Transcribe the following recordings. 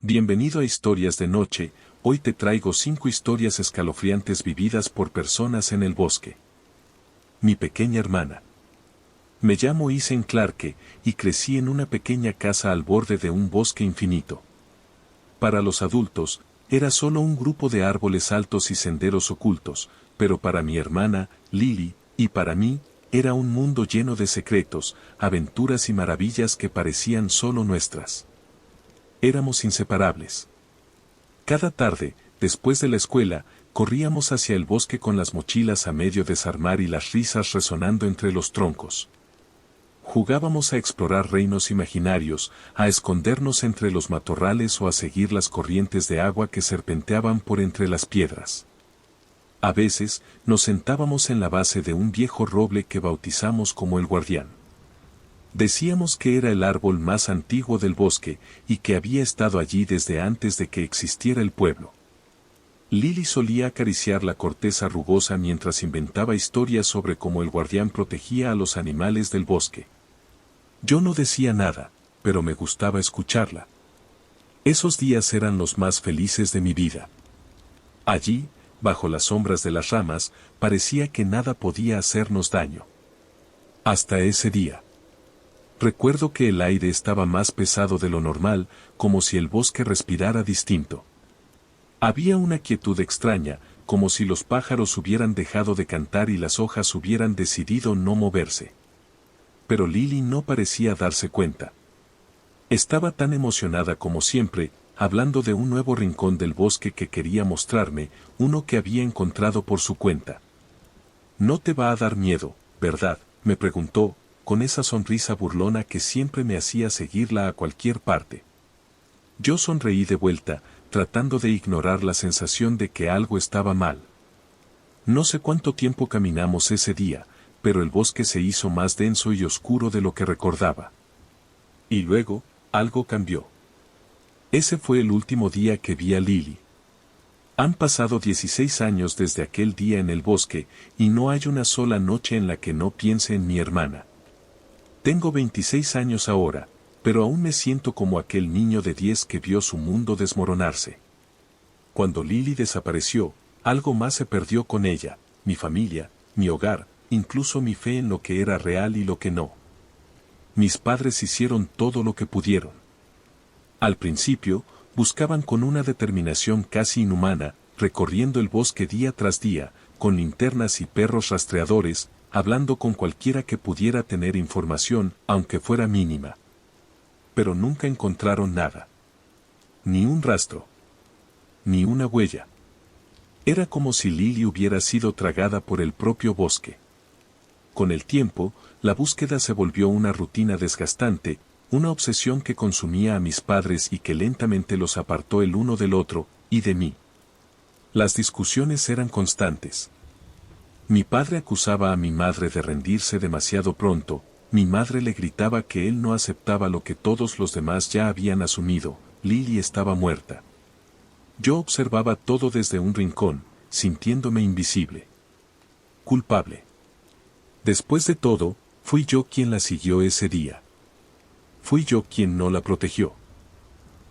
Bienvenido a Historias de Noche. Hoy te traigo 5 historias escalofriantes vividas por personas en el bosque. Mi pequeña hermana. Me llamo Ethan Clarke, y crecí en una pequeña casa al borde de un bosque infinito. Para los adultos, era solo un grupo de árboles altos y senderos ocultos, pero para mi hermana, Lily, y para mí, era un mundo lleno de secretos, aventuras y maravillas que parecían solo nuestras. Éramos inseparables. Cada tarde, después de la escuela, corríamos hacia el bosque con las mochilas a medio desarmar y las risas resonando entre los troncos. Jugábamos a explorar reinos imaginarios, a escondernos entre los matorrales o a seguir las corrientes de agua que serpenteaban por entre las piedras. A veces, nos sentábamos en la base de un viejo roble que bautizamos como el Guardián. Decíamos que era el árbol más antiguo del bosque y que había estado allí desde antes de que existiera el pueblo. Lily solía acariciar la corteza rugosa mientras inventaba historias sobre cómo el guardián protegía a los animales del bosque. Yo no decía nada, pero me gustaba escucharla. Esos días eran los más felices de mi vida. Allí, bajo las sombras de las ramas, parecía que nada podía hacernos daño. Hasta ese día. Recuerdo que el aire estaba más pesado de lo normal, como si el bosque respirara distinto. Había una quietud extraña, como si los pájaros hubieran dejado de cantar y las hojas hubieran decidido no moverse. Pero Lily no parecía darse cuenta. Estaba tan emocionada como siempre, hablando de un nuevo rincón del bosque que quería mostrarme, uno que había encontrado por su cuenta. «No te va a dar miedo, ¿verdad?», me preguntó, con esa sonrisa burlona que siempre me hacía seguirla a cualquier parte. Yo sonreí de vuelta, tratando de ignorar la sensación de que algo estaba mal. No sé cuánto tiempo caminamos ese día, pero el bosque se hizo más denso y oscuro de lo que recordaba. Y luego, algo cambió. Ese fue el último día que vi a Lily. Han pasado 16 años desde aquel día en el bosque, y no hay una sola noche en la que no piense en mi hermana. Tengo 26 años ahora, pero aún me siento como aquel niño de 10 que vio su mundo desmoronarse. Cuando Lily desapareció, algo más se perdió con ella, mi familia, mi hogar, incluso mi fe en lo que era real y lo que no. Mis padres hicieron todo lo que pudieron. Al principio, buscaban con una determinación casi inhumana, recorriendo el bosque día tras día, con linternas y perros rastreadores, hablando con cualquiera que pudiera tener información, aunque fuera mínima. Pero nunca encontraron nada. Ni un rastro. Ni una huella. Era como si Lily hubiera sido tragada por el propio bosque. Con el tiempo, la búsqueda se volvió una rutina desgastante, una obsesión que consumía a mis padres y que lentamente los apartó el uno del otro, y de mí. Las discusiones eran constantes. Mi padre acusaba a mi madre de rendirse demasiado pronto, mi madre le gritaba que él no aceptaba lo que todos los demás ya habían asumido, Lily estaba muerta. Yo observaba todo desde un rincón, sintiéndome invisible. Culpable. Después de todo, fui yo quien la siguió ese día. Fui yo quien no la protegió.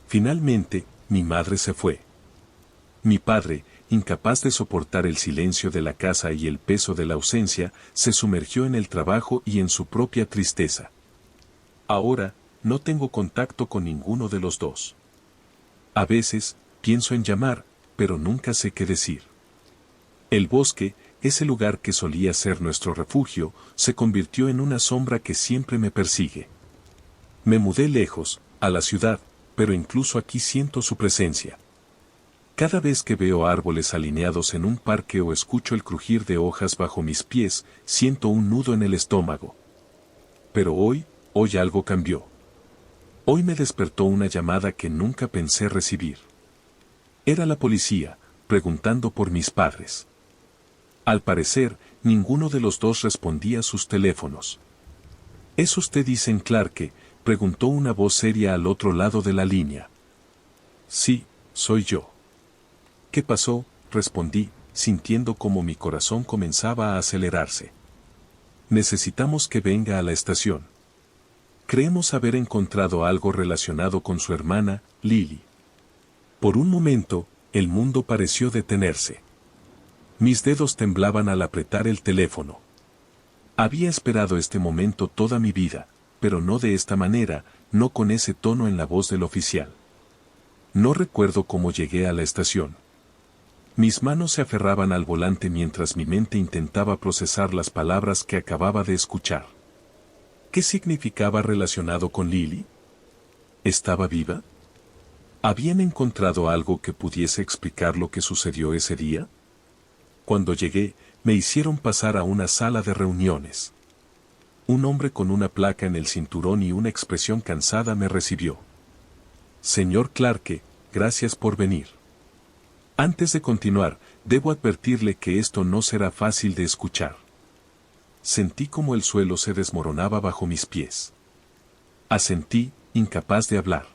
Finalmente, mi madre se fue. Mi padre, incapaz de soportar el silencio de la casa y el peso de la ausencia, se sumergió en el trabajo y en su propia tristeza. Ahora, no tengo contacto con ninguno de los dos. A veces, pienso en llamar, pero nunca sé qué decir. El bosque, ese lugar que solía ser nuestro refugio, se convirtió en una sombra que siempre me persigue. Me mudé lejos, a la ciudad, pero incluso aquí siento su presencia. Cada vez que veo árboles alineados en un parque o escucho el crujir de hojas bajo mis pies, siento un nudo en el estómago. Pero hoy algo cambió. Hoy me despertó una llamada que nunca pensé recibir. Era la policía, preguntando por mis padres. Al parecer, ninguno de los dos respondía a sus teléfonos. ¿Es usted Ethan Clarke?, preguntó una voz seria al otro lado de la línea. Sí, soy yo. ¿Qué pasó?, respondí, sintiendo como mi corazón comenzaba a acelerarse. Necesitamos que venga a la estación. Creemos haber encontrado algo relacionado con su hermana, Lily. Por un momento, el mundo pareció detenerse. Mis dedos temblaban al apretar el teléfono. Había esperado este momento toda mi vida, pero no de esta manera, no con ese tono en la voz del oficial. No recuerdo cómo llegué a la estación. Mis manos se aferraban al volante mientras mi mente intentaba procesar las palabras que acababa de escuchar. ¿Qué significaba relacionado con Lily? ¿Estaba viva? ¿Habían encontrado algo que pudiese explicar lo que sucedió ese día? Cuando llegué, me hicieron pasar a una sala de reuniones. Un hombre con una placa en el cinturón y una expresión cansada me recibió. Señor Clarke, gracias por venir. Antes de continuar, debo advertirle que esto no será fácil de escuchar. Sentí como el suelo se desmoronaba bajo mis pies. Asentí, incapaz de hablar.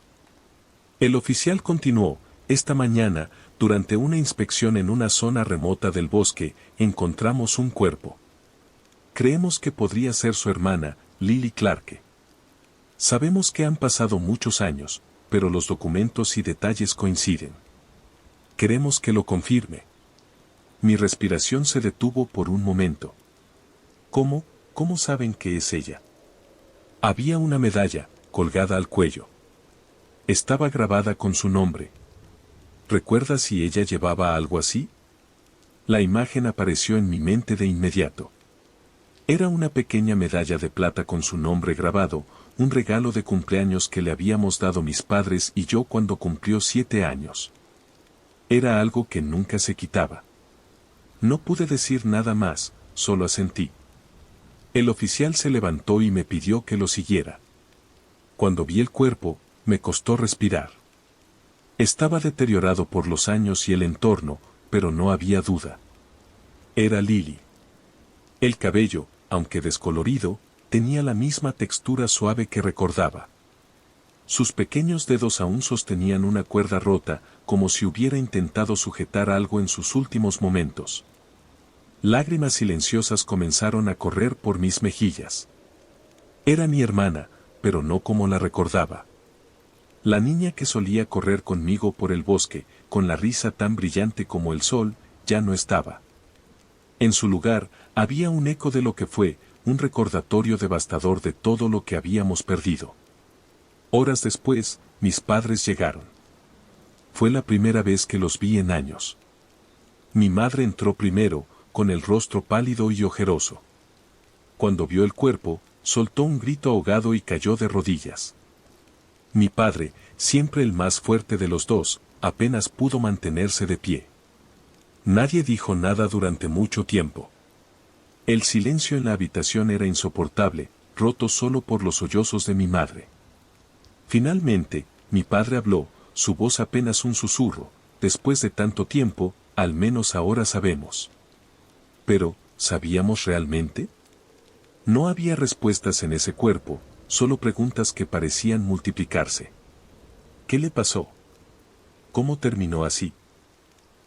El oficial continuó, esta mañana, durante una inspección en una zona remota del bosque, encontramos un cuerpo. Creemos que podría ser su hermana, Lily Clarke. Sabemos que han pasado muchos años, pero los documentos y detalles coinciden. Queremos que lo confirme. Mi respiración se detuvo por un momento. ¿Cómo saben que es ella? Había una medalla, colgada al cuello. Estaba grabada con su nombre. ¿Recuerdas si ella llevaba algo así? La imagen apareció en mi mente de inmediato. Era una pequeña medalla de plata con su nombre grabado, un regalo de cumpleaños que le habíamos dado mis padres y yo cuando cumplió 7 años. Era algo que nunca se quitaba. No pude decir nada más, solo asentí. El oficial se levantó y me pidió que lo siguiera. Cuando vi el cuerpo, me costó respirar. Estaba deteriorado por los años y el entorno, pero no había duda. Era Lily. El cabello, aunque descolorido, tenía la misma textura suave que recordaba. Sus pequeños dedos aún sostenían una cuerda rota, como si hubiera intentado sujetar algo en sus últimos momentos. Lágrimas silenciosas comenzaron a correr por mis mejillas. Era mi hermana, pero no como la recordaba. La niña que solía correr conmigo por el bosque, con la risa tan brillante como el sol, ya no estaba. En su lugar, había un eco de lo que fue, un recordatorio devastador de todo lo que habíamos perdido. Horas después, mis padres llegaron. Fue la primera vez que los vi en años. Mi madre entró primero, con el rostro pálido y ojeroso. Cuando vio el cuerpo, soltó un grito ahogado y cayó de rodillas. Mi padre, siempre el más fuerte de los dos, apenas pudo mantenerse de pie. Nadie dijo nada durante mucho tiempo. El silencio en la habitación era insoportable, roto solo por los sollozos de mi madre. Finalmente, mi padre habló, su voz apenas un susurro, después de tanto tiempo, al menos ahora sabemos. Pero, ¿sabíamos realmente? No había respuestas en ese cuerpo, solo preguntas que parecían multiplicarse. ¿Qué le pasó? ¿Cómo terminó así?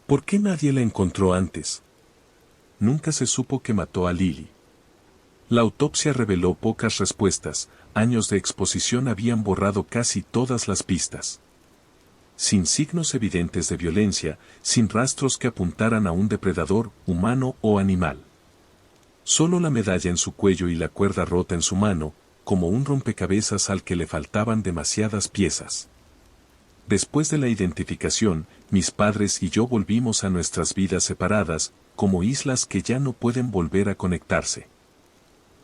¿Por qué nadie la encontró antes? Nunca se supo que mató a Lily. La autopsia reveló pocas respuestas, años de exposición habían borrado casi todas las pistas. Sin signos evidentes de violencia, sin rastros que apuntaran a un depredador, humano o animal. Solo la medalla en su cuello y la cuerda rota en su mano, como un rompecabezas al que le faltaban demasiadas piezas. Después de la identificación, mis padres y yo volvimos a nuestras vidas separadas, como islas que ya no pueden volver a conectarse.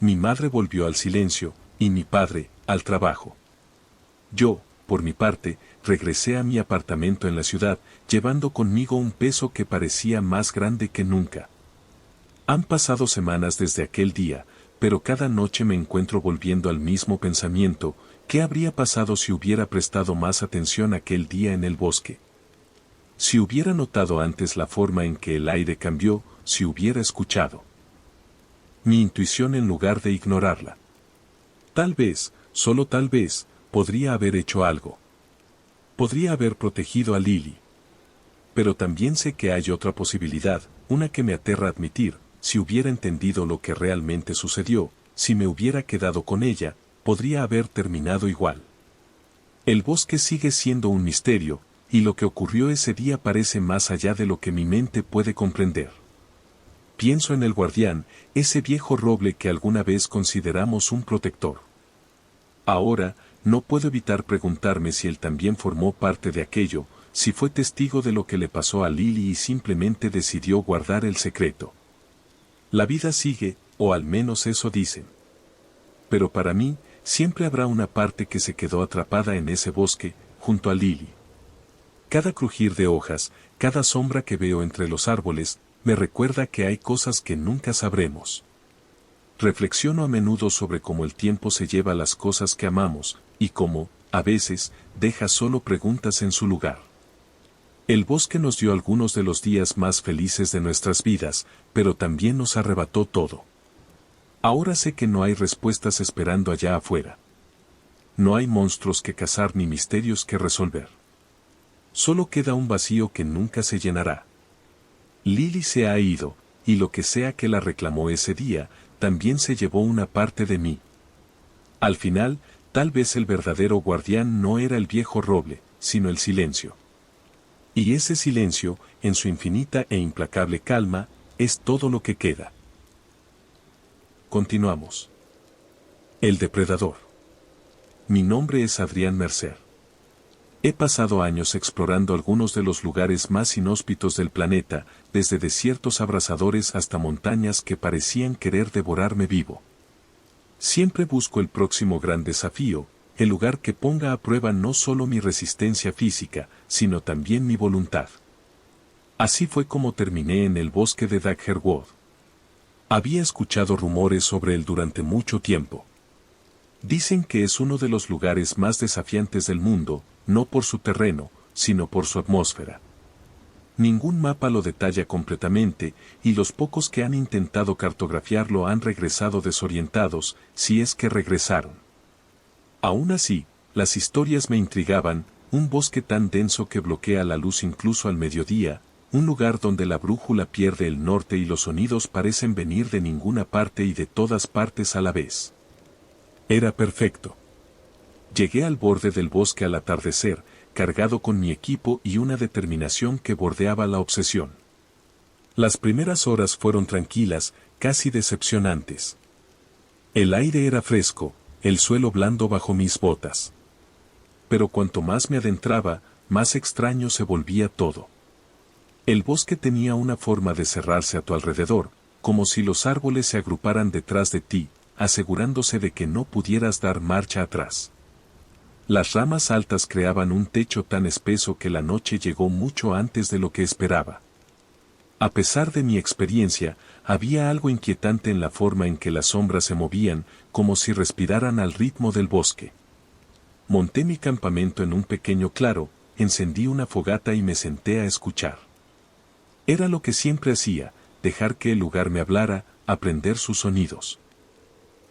Mi madre volvió al silencio, y mi padre, al trabajo. Yo, por mi parte, regresé a mi apartamento en la ciudad, llevando conmigo un peso que parecía más grande que nunca. Han pasado semanas desde aquel día, pero cada noche me encuentro volviendo al mismo pensamiento: ¿qué habría pasado si hubiera prestado más atención aquel día en el bosque? Si hubiera notado antes la forma en que el aire cambió, si hubiera escuchado mi intuición en lugar de ignorarla. Tal vez, solo tal vez, podría haber hecho algo. Podría haber protegido a Lily. Pero también sé que hay otra posibilidad, una que me aterra admitir: si hubiera entendido lo que realmente sucedió, si me hubiera quedado con ella, podría haber terminado igual. El bosque sigue siendo un misterio, y lo que ocurrió ese día parece más allá de lo que mi mente puede comprender. Pienso en el guardián, ese viejo roble que alguna vez consideramos un protector. Ahora, no puedo evitar preguntarme si él también formó parte de aquello, si fue testigo de lo que le pasó a Lily y simplemente decidió guardar el secreto. La vida sigue, o al menos eso dicen. Pero para mí, siempre habrá una parte que se quedó atrapada en ese bosque, junto a Lily. Cada crujir de hojas, cada sombra que veo entre los árboles, me recuerda que hay cosas que nunca sabremos. Reflexiono a menudo sobre cómo el tiempo se lleva las cosas que amamos, y cómo, a veces, deja solo preguntas en su lugar. El bosque nos dio algunos de los días más felices de nuestras vidas, pero también nos arrebató todo. Ahora sé que no hay respuestas esperando allá afuera. No hay monstruos que cazar ni misterios que resolver. Solo queda un vacío que nunca se llenará. Lily se ha ido, y lo que sea que la reclamó ese día, también se llevó una parte de mí. Al final, tal vez el verdadero guardián no era el viejo roble, sino el silencio. Y ese silencio, en su infinita e implacable calma, es todo lo que queda. Continuamos. El depredador. Mi nombre es Adrián Mercer. He pasado años explorando algunos de los lugares más inhóspitos del planeta, desde desiertos abrasadores hasta montañas que parecían querer devorarme vivo. Siempre busco el próximo gran desafío, el lugar que ponga a prueba no solo mi resistencia física, sino también mi voluntad. Así fue como terminé en el bosque de Daggerwood. Había escuchado rumores sobre él durante mucho tiempo. Dicen que es uno de los lugares más desafiantes del mundo, no por su terreno, sino por su atmósfera. Ningún mapa lo detalla completamente, y los pocos que han intentado cartografiarlo han regresado desorientados, si es que regresaron. Aún así, las historias me intrigaban, un bosque tan denso que bloquea la luz incluso al mediodía, un lugar donde la brújula pierde el norte y los sonidos parecen venir de ninguna parte y de todas partes a la vez. Era perfecto. Llegué al borde del bosque al atardecer, cargado con mi equipo y una determinación que bordeaba la obsesión. Las primeras horas fueron tranquilas, casi decepcionantes. El aire era fresco, el suelo blando bajo mis botas. Pero cuanto más me adentraba, más extraño se volvía todo. El bosque tenía una forma de cerrarse a tu alrededor, como si los árboles se agruparan detrás de ti, asegurándose de que no pudieras dar marcha atrás. Las ramas altas creaban un techo tan espeso que la noche llegó mucho antes de lo que esperaba. A pesar de mi experiencia, había algo inquietante en la forma en que las sombras se movían, como si respiraran al ritmo del bosque. Monté mi campamento en un pequeño claro, encendí una fogata y me senté a escuchar. Era lo que siempre hacía, dejar que el lugar me hablara, aprender sus sonidos.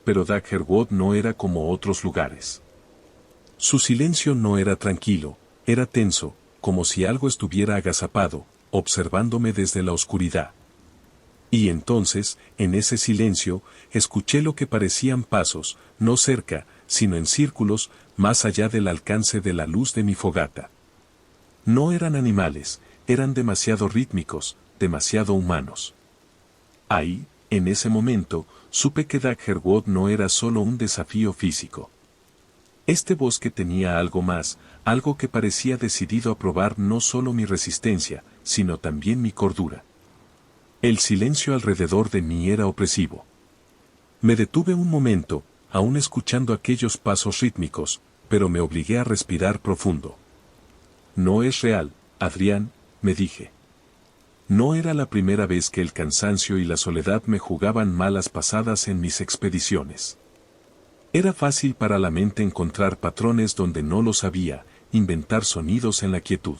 Pero Daggerwood no era como otros lugares. Su silencio no era tranquilo, era tenso, como si algo estuviera agazapado, observándome desde la oscuridad. Y entonces, en ese silencio, escuché lo que parecían pasos, no cerca, sino en círculos, más allá del alcance de la luz de mi fogata. No eran animales, eran demasiado rítmicos, demasiado humanos. Ahí, en ese momento, supe que Daggerwood no era solo un desafío físico. Este bosque tenía algo más, algo que parecía decidido a probar no solo mi resistencia, sino también mi cordura. El silencio alrededor de mí era opresivo. Me detuve un momento, aún escuchando aquellos pasos rítmicos, pero me obligué a respirar profundo. No es real, Adrián, me dije. No era la primera vez que el cansancio y la soledad me jugaban malas pasadas en mis expediciones. Era fácil para la mente encontrar patrones donde no los había, inventar sonidos en la quietud.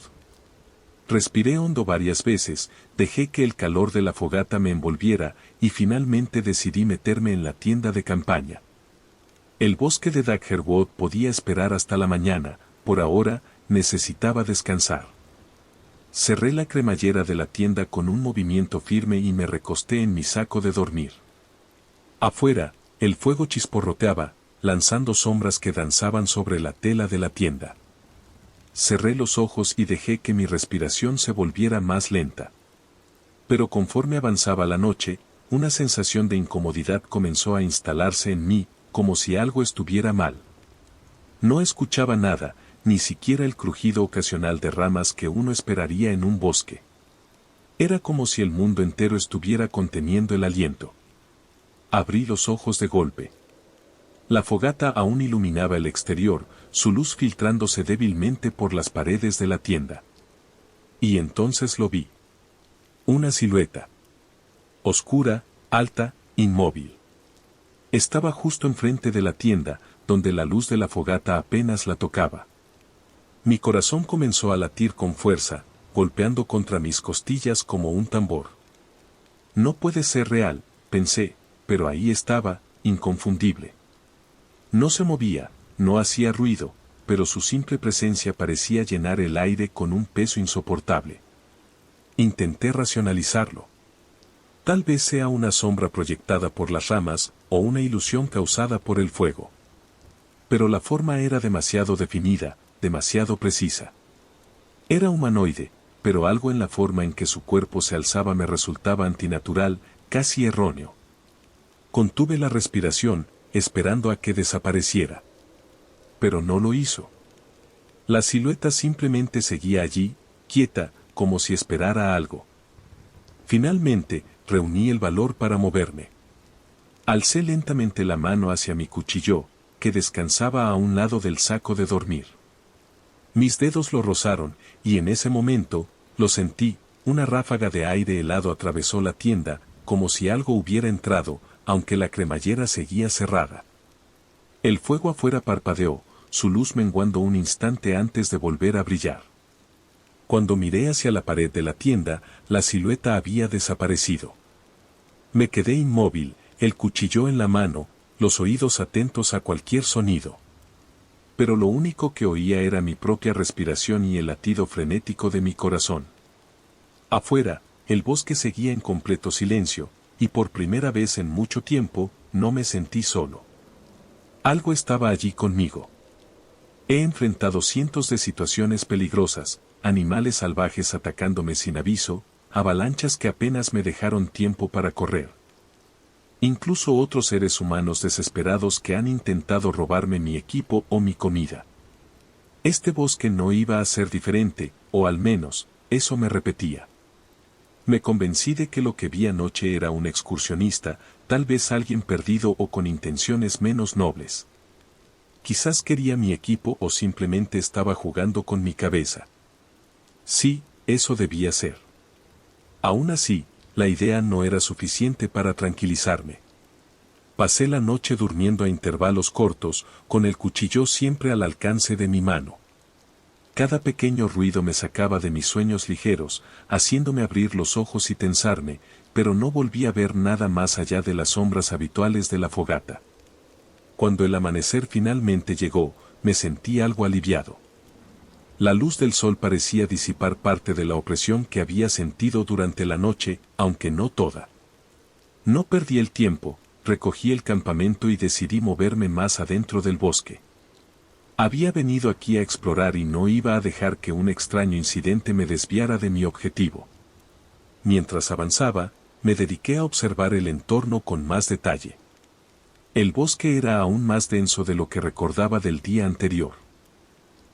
Respiré hondo varias veces, dejé que el calor de la fogata me envolviera y finalmente decidí meterme en la tienda de campaña. El bosque de Daggerwood podía esperar hasta la mañana, por ahora, necesitaba descansar. Cerré la cremallera de la tienda con un movimiento firme y me recosté en mi saco de dormir. Afuera, el fuego chisporroteaba, lanzando sombras que danzaban sobre la tela de la tienda. cerré los ojos y dejé que mi respiración se volviera más lenta. Pero conforme avanzaba la noche, una sensación de incomodidad comenzó a instalarse en mí, como si algo estuviera mal. No escuchaba nada, ni siquiera el crujido ocasional de ramas que uno esperaría en un bosque. Era como si el mundo entero estuviera conteniendo el aliento. Abrí los ojos de golpe. La fogata aún iluminaba el exterior, su luz filtrándose débilmente por las paredes de la tienda. Y entonces lo vi. Una silueta. Oscura, alta, inmóvil. Estaba justo enfrente de la tienda, donde la luz de la fogata apenas la tocaba. Mi corazón comenzó a latir con fuerza, golpeando contra mis costillas como un tambor. No puede ser real, pensé, pero ahí estaba, inconfundible. No se movía, no hacía ruido, pero su simple presencia parecía llenar el aire con un peso insoportable. Intenté racionalizarlo. Tal vez sea una sombra proyectada por las ramas, o una ilusión causada por el fuego. Pero la forma era demasiado definida, demasiado precisa. Era humanoide, pero algo en la forma en que su cuerpo se alzaba me resultaba antinatural, casi erróneo. Contuve la respiración, esperando a que desapareciera. Pero no lo hizo. La silueta simplemente seguía allí, quieta, como si esperara algo. Finalmente, reuní el valor para moverme. Alcé lentamente la mano hacia mi cuchillo, que descansaba a un lado del saco de dormir. Mis dedos lo rozaron, y en ese momento, lo sentí, una ráfaga de aire helado atravesó la tienda, como si algo hubiera entrado, aunque la cremallera seguía cerrada. El fuego afuera parpadeó, su luz menguando un instante antes de volver a brillar. Cuando miré hacia la pared de la tienda, la silueta había desaparecido. Me quedé inmóvil, el cuchillo en la mano, los oídos atentos a cualquier sonido. Pero lo único que oía era mi propia respiración y el latido frenético de mi corazón. Afuera, el bosque seguía en completo silencio, y por primera vez en mucho tiempo, no me sentí solo. Algo estaba allí conmigo. He enfrentado cientos de situaciones peligrosas, animales salvajes atacándome sin aviso, avalanchas que apenas me dejaron tiempo para correr. Incluso otros seres humanos desesperados que han intentado robarme mi equipo o mi comida. Este bosque no iba a ser diferente, o al menos, eso me repetía. Me convencí de que lo que vi anoche era un excursionista, tal vez alguien perdido o con intenciones menos nobles. Quizás quería mi equipo o simplemente estaba jugando con mi cabeza. Sí, eso debía ser. Aún así, la idea no era suficiente para tranquilizarme. Pasé la noche durmiendo a intervalos cortos, con el cuchillo siempre al alcance de mi mano. Cada pequeño ruido me sacaba de mis sueños ligeros, haciéndome abrir los ojos y tensarme, pero no volví a ver nada más allá de las sombras habituales de la fogata. Cuando el amanecer finalmente llegó, me sentí algo aliviado. La luz del sol parecía disipar parte de la opresión que había sentido durante la noche, aunque no toda. No perdí el tiempo, recogí el campamento y decidí moverme más adentro del bosque. Había venido aquí a explorar y no iba a dejar que un extraño incidente me desviara de mi objetivo. Mientras avanzaba, me dediqué a observar el entorno con más detalle. El bosque era aún más denso de lo que recordaba del día anterior.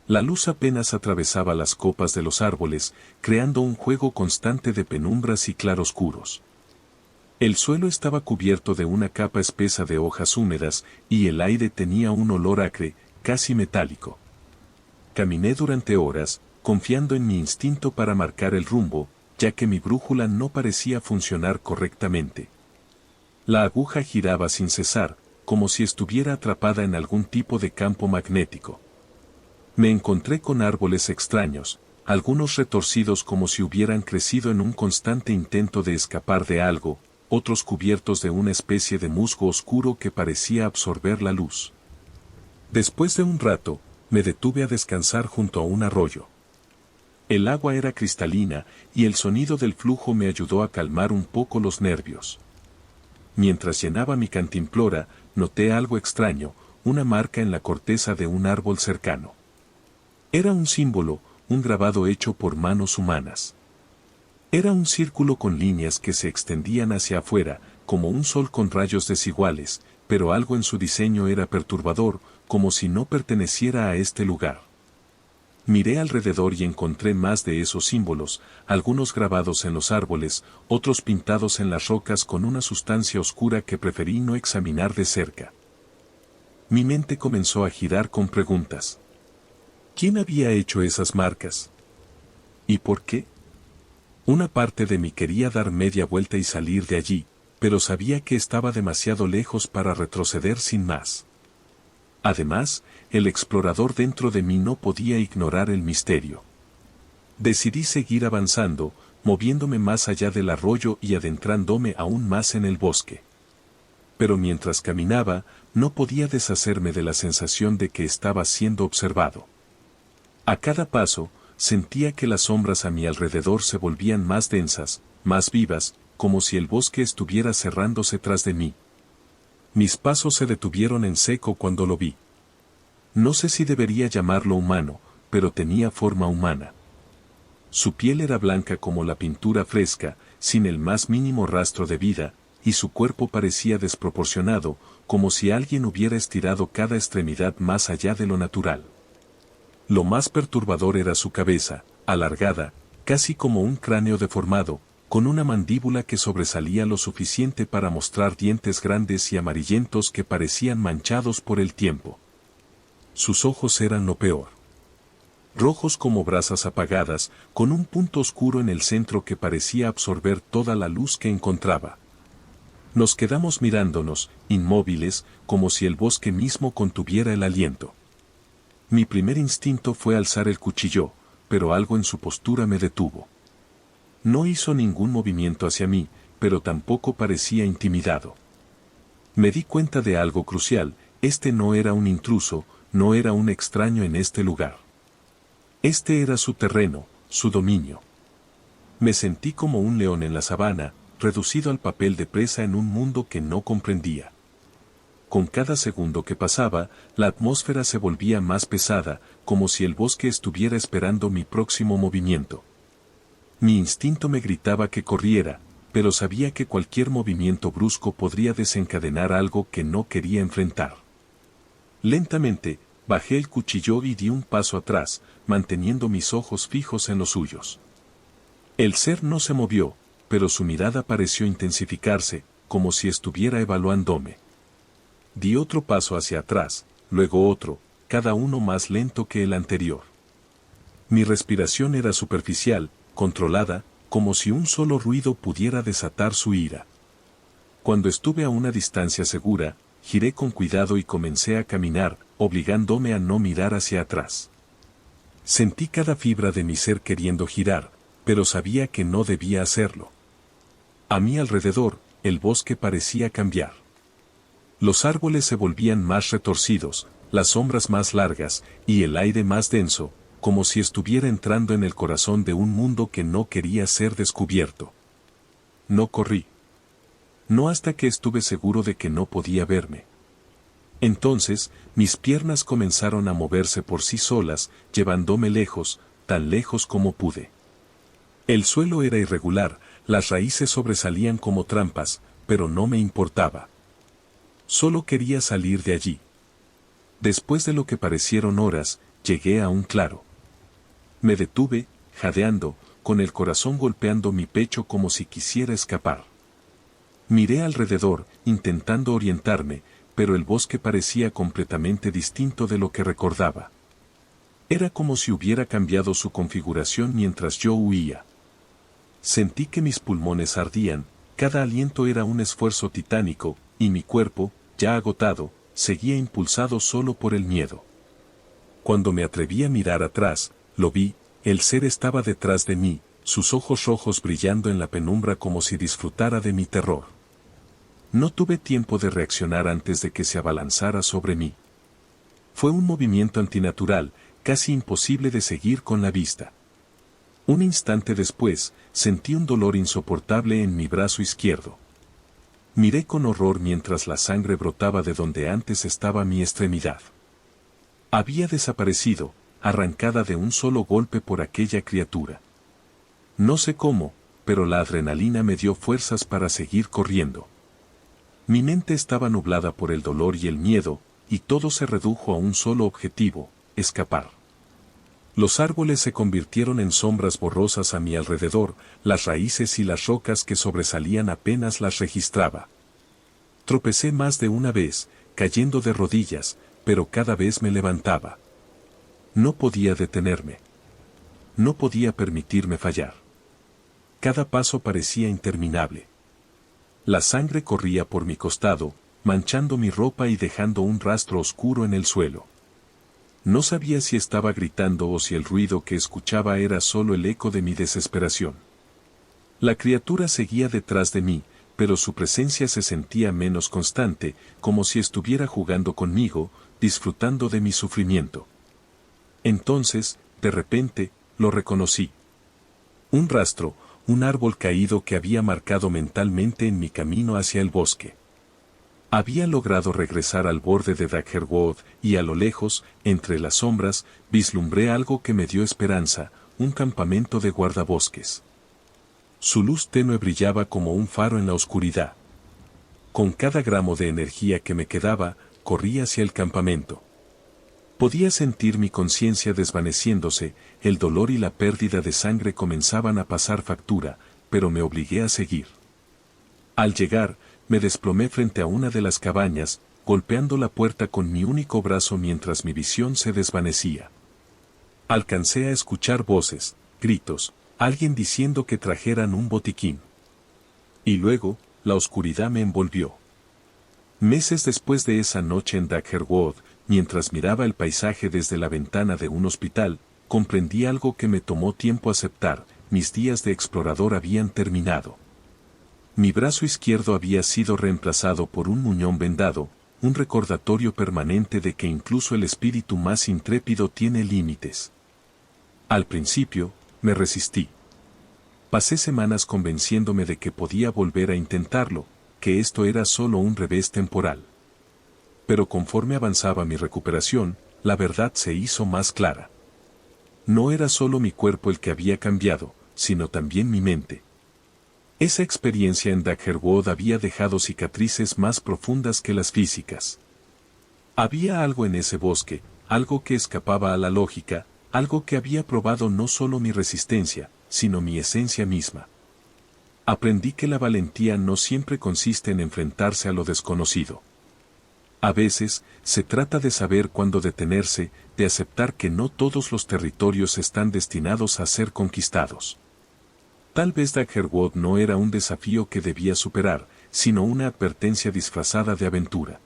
La luz apenas atravesaba las copas de los árboles, creando un juego constante de penumbras y claroscuros. El suelo estaba cubierto de una capa espesa de hojas húmedas, y el aire tenía un olor acre, casi metálico. Caminé durante horas, confiando en mi instinto para marcar el rumbo, ya que mi brújula no parecía funcionar correctamente. La aguja giraba sin cesar, como si estuviera atrapada en algún tipo de campo magnético. Me encontré con árboles extraños, algunos retorcidos como si hubieran crecido en un constante intento de escapar de algo, otros cubiertos de una especie de musgo oscuro que parecía absorber la luz. Después de un rato, me detuve a descansar junto a un arroyo. El agua era cristalina, y el sonido del flujo me ayudó a calmar un poco los nervios. Mientras llenaba mi cantimplora, noté algo extraño, una marca en la corteza de un árbol cercano. Era un símbolo, un grabado hecho por manos humanas. Era un círculo con líneas que se extendían hacia afuera, como un sol con rayos desiguales, pero algo en su diseño era perturbador, como si no perteneciera a este lugar. Miré alrededor y encontré más de esos símbolos, algunos grabados en los árboles, otros pintados en las rocas con una sustancia oscura que preferí no examinar de cerca. Mi mente comenzó a girar con preguntas. ¿Quién había hecho esas marcas? ¿Y por qué? Una parte de mí quería dar media vuelta y salir de allí, pero sabía que estaba demasiado lejos para retroceder sin más. Además, el explorador dentro de mí no podía ignorar el misterio. Decidí seguir avanzando, moviéndome más allá del arroyo y adentrándome aún más en el bosque. Pero mientras caminaba, no podía deshacerme de la sensación de que estaba siendo observado. A cada paso, sentía que las sombras a mi alrededor se volvían más densas, más vivas, como si el bosque estuviera cerrándose tras de mí. Mis pasos se detuvieron en seco cuando lo vi. No sé si debería llamarlo humano, pero tenía forma humana. Su piel era blanca como la pintura fresca, sin el más mínimo rastro de vida, y su cuerpo parecía desproporcionado, como si alguien hubiera estirado cada extremidad más allá de lo natural. Lo más perturbador era su cabeza, alargada, casi como un cráneo deformado, con una mandíbula que sobresalía lo suficiente para mostrar dientes grandes y amarillentos que parecían manchados por el tiempo. Sus ojos eran lo peor. Rojos como brasas apagadas, con un punto oscuro en el centro que parecía absorber toda la luz que encontraba. Nos quedamos mirándonos, inmóviles, como si el bosque mismo contuviera el aliento. Mi primer instinto fue alzar el cuchillo, pero algo en su postura me detuvo. No hizo ningún movimiento hacia mí, pero tampoco parecía intimidado. Me di cuenta de algo crucial, este no era un intruso, no era un extraño en este lugar. Este era su terreno, su dominio. Me sentí como un león en la sabana, reducido al papel de presa en un mundo que no comprendía. Con cada segundo que pasaba, la atmósfera se volvía más pesada, como si el bosque estuviera esperando mi próximo movimiento. Mi instinto me gritaba que corriera, pero sabía que cualquier movimiento brusco podría desencadenar algo que no quería enfrentar. Lentamente, bajé el cuchillo y di un paso atrás, manteniendo mis ojos fijos en los suyos. El ser no se movió, pero su mirada pareció intensificarse, como si estuviera evaluándome. Di otro paso hacia atrás, luego otro, cada uno más lento que el anterior. Mi respiración era superficial, controlada, como si un solo ruido pudiera desatar su ira. Cuando estuve a una distancia segura, giré con cuidado y comencé a caminar, obligándome a no mirar hacia atrás. Sentí cada fibra de mi ser queriendo girar, pero sabía que no debía hacerlo. A mi alrededor, el bosque parecía cambiar. Los árboles se volvían más retorcidos, las sombras más largas, y el aire más denso, como si estuviera entrando en el corazón de un mundo que no quería ser descubierto. No corrí. No hasta que estuve seguro de que no podía verme. Entonces, mis piernas comenzaron a moverse por sí solas, llevándome lejos, tan lejos como pude. El suelo era irregular, las raíces sobresalían como trampas, pero no me importaba. Solo quería salir de allí. Después de lo que parecieron horas, llegué a un claro. Me detuve, jadeando, con el corazón golpeando mi pecho como si quisiera escapar. Miré alrededor, intentando orientarme, pero el bosque parecía completamente distinto de lo que recordaba. Era como si hubiera cambiado su configuración mientras yo huía. Sentí que mis pulmones ardían, cada aliento era un esfuerzo titánico, y mi cuerpo, ya agotado, seguía impulsado solo por el miedo. Cuando me atreví a mirar atrás, lo vi, el ser estaba detrás de mí, sus ojos rojos brillando en la penumbra como si disfrutara de mi terror. No tuve tiempo de reaccionar antes de que se abalanzara sobre mí. Fue un movimiento antinatural, casi imposible de seguir con la vista. Un instante después, sentí un dolor insoportable en mi brazo izquierdo. Miré con horror mientras la sangre brotaba de donde antes estaba mi extremidad. Había desaparecido, arrancada de un solo golpe por aquella criatura. No sé cómo, pero la adrenalina me dio fuerzas para seguir corriendo. Mi mente estaba nublada por el dolor y el miedo, y todo se redujo a un solo objetivo: escapar. Los árboles se convirtieron en sombras borrosas a mi alrededor, las raíces y las rocas que sobresalían apenas las registraba. Tropecé más de una vez, cayendo de rodillas, pero cada vez me levantaba. No podía detenerme. No podía permitirme fallar. Cada paso parecía interminable. La sangre corría por mi costado, manchando mi ropa y dejando un rastro oscuro en el suelo. No sabía si estaba gritando o si el ruido que escuchaba era solo el eco de mi desesperación. La criatura seguía detrás de mí, pero su presencia se sentía menos constante, como si estuviera jugando conmigo, disfrutando de mi sufrimiento. Entonces, de repente, lo reconocí. Un rastro, un árbol caído que había marcado mentalmente en mi camino hacia el bosque. Había logrado regresar al borde de Daggerwood y a lo lejos, entre las sombras, vislumbré algo que me dio esperanza: un campamento de guardabosques. Su luz tenue brillaba como un faro en la oscuridad. Con cada gramo de energía que me quedaba, corrí hacia el campamento. Podía sentir mi conciencia desvaneciéndose, el dolor y la pérdida de sangre comenzaban a pasar factura, pero me obligué a seguir. Al llegar, me desplomé frente a una de las cabañas, golpeando la puerta con mi único brazo mientras mi visión se desvanecía. Alcancé a escuchar voces, gritos, alguien diciendo que trajeran un botiquín. Y luego, la oscuridad me envolvió. Meses después de esa noche en Daggerwood, mientras miraba el paisaje desde la ventana de un hospital, comprendí algo que me tomó tiempo aceptar: mis días de explorador habían terminado. Mi brazo izquierdo había sido reemplazado por un muñón vendado, un recordatorio permanente de que incluso el espíritu más intrépido tiene límites. Al principio, me resistí. Pasé semanas convenciéndome de que podía volver a intentarlo, que esto era solo un revés temporal. Pero conforme avanzaba mi recuperación, la verdad se hizo más clara. No era solo mi cuerpo el que había cambiado, sino también mi mente. Esa experiencia en Daggerwood había dejado cicatrices más profundas que las físicas. Había algo en ese bosque, algo que escapaba a la lógica, algo que había probado no solo mi resistencia, sino mi esencia misma. Aprendí que la valentía no siempre consiste en enfrentarse a lo desconocido. A veces, se trata de saber cuándo detenerse, de aceptar que no todos los territorios están destinados a ser conquistados. Tal vez Daggerwood no era un desafío que debía superar, sino una advertencia disfrazada de aventura.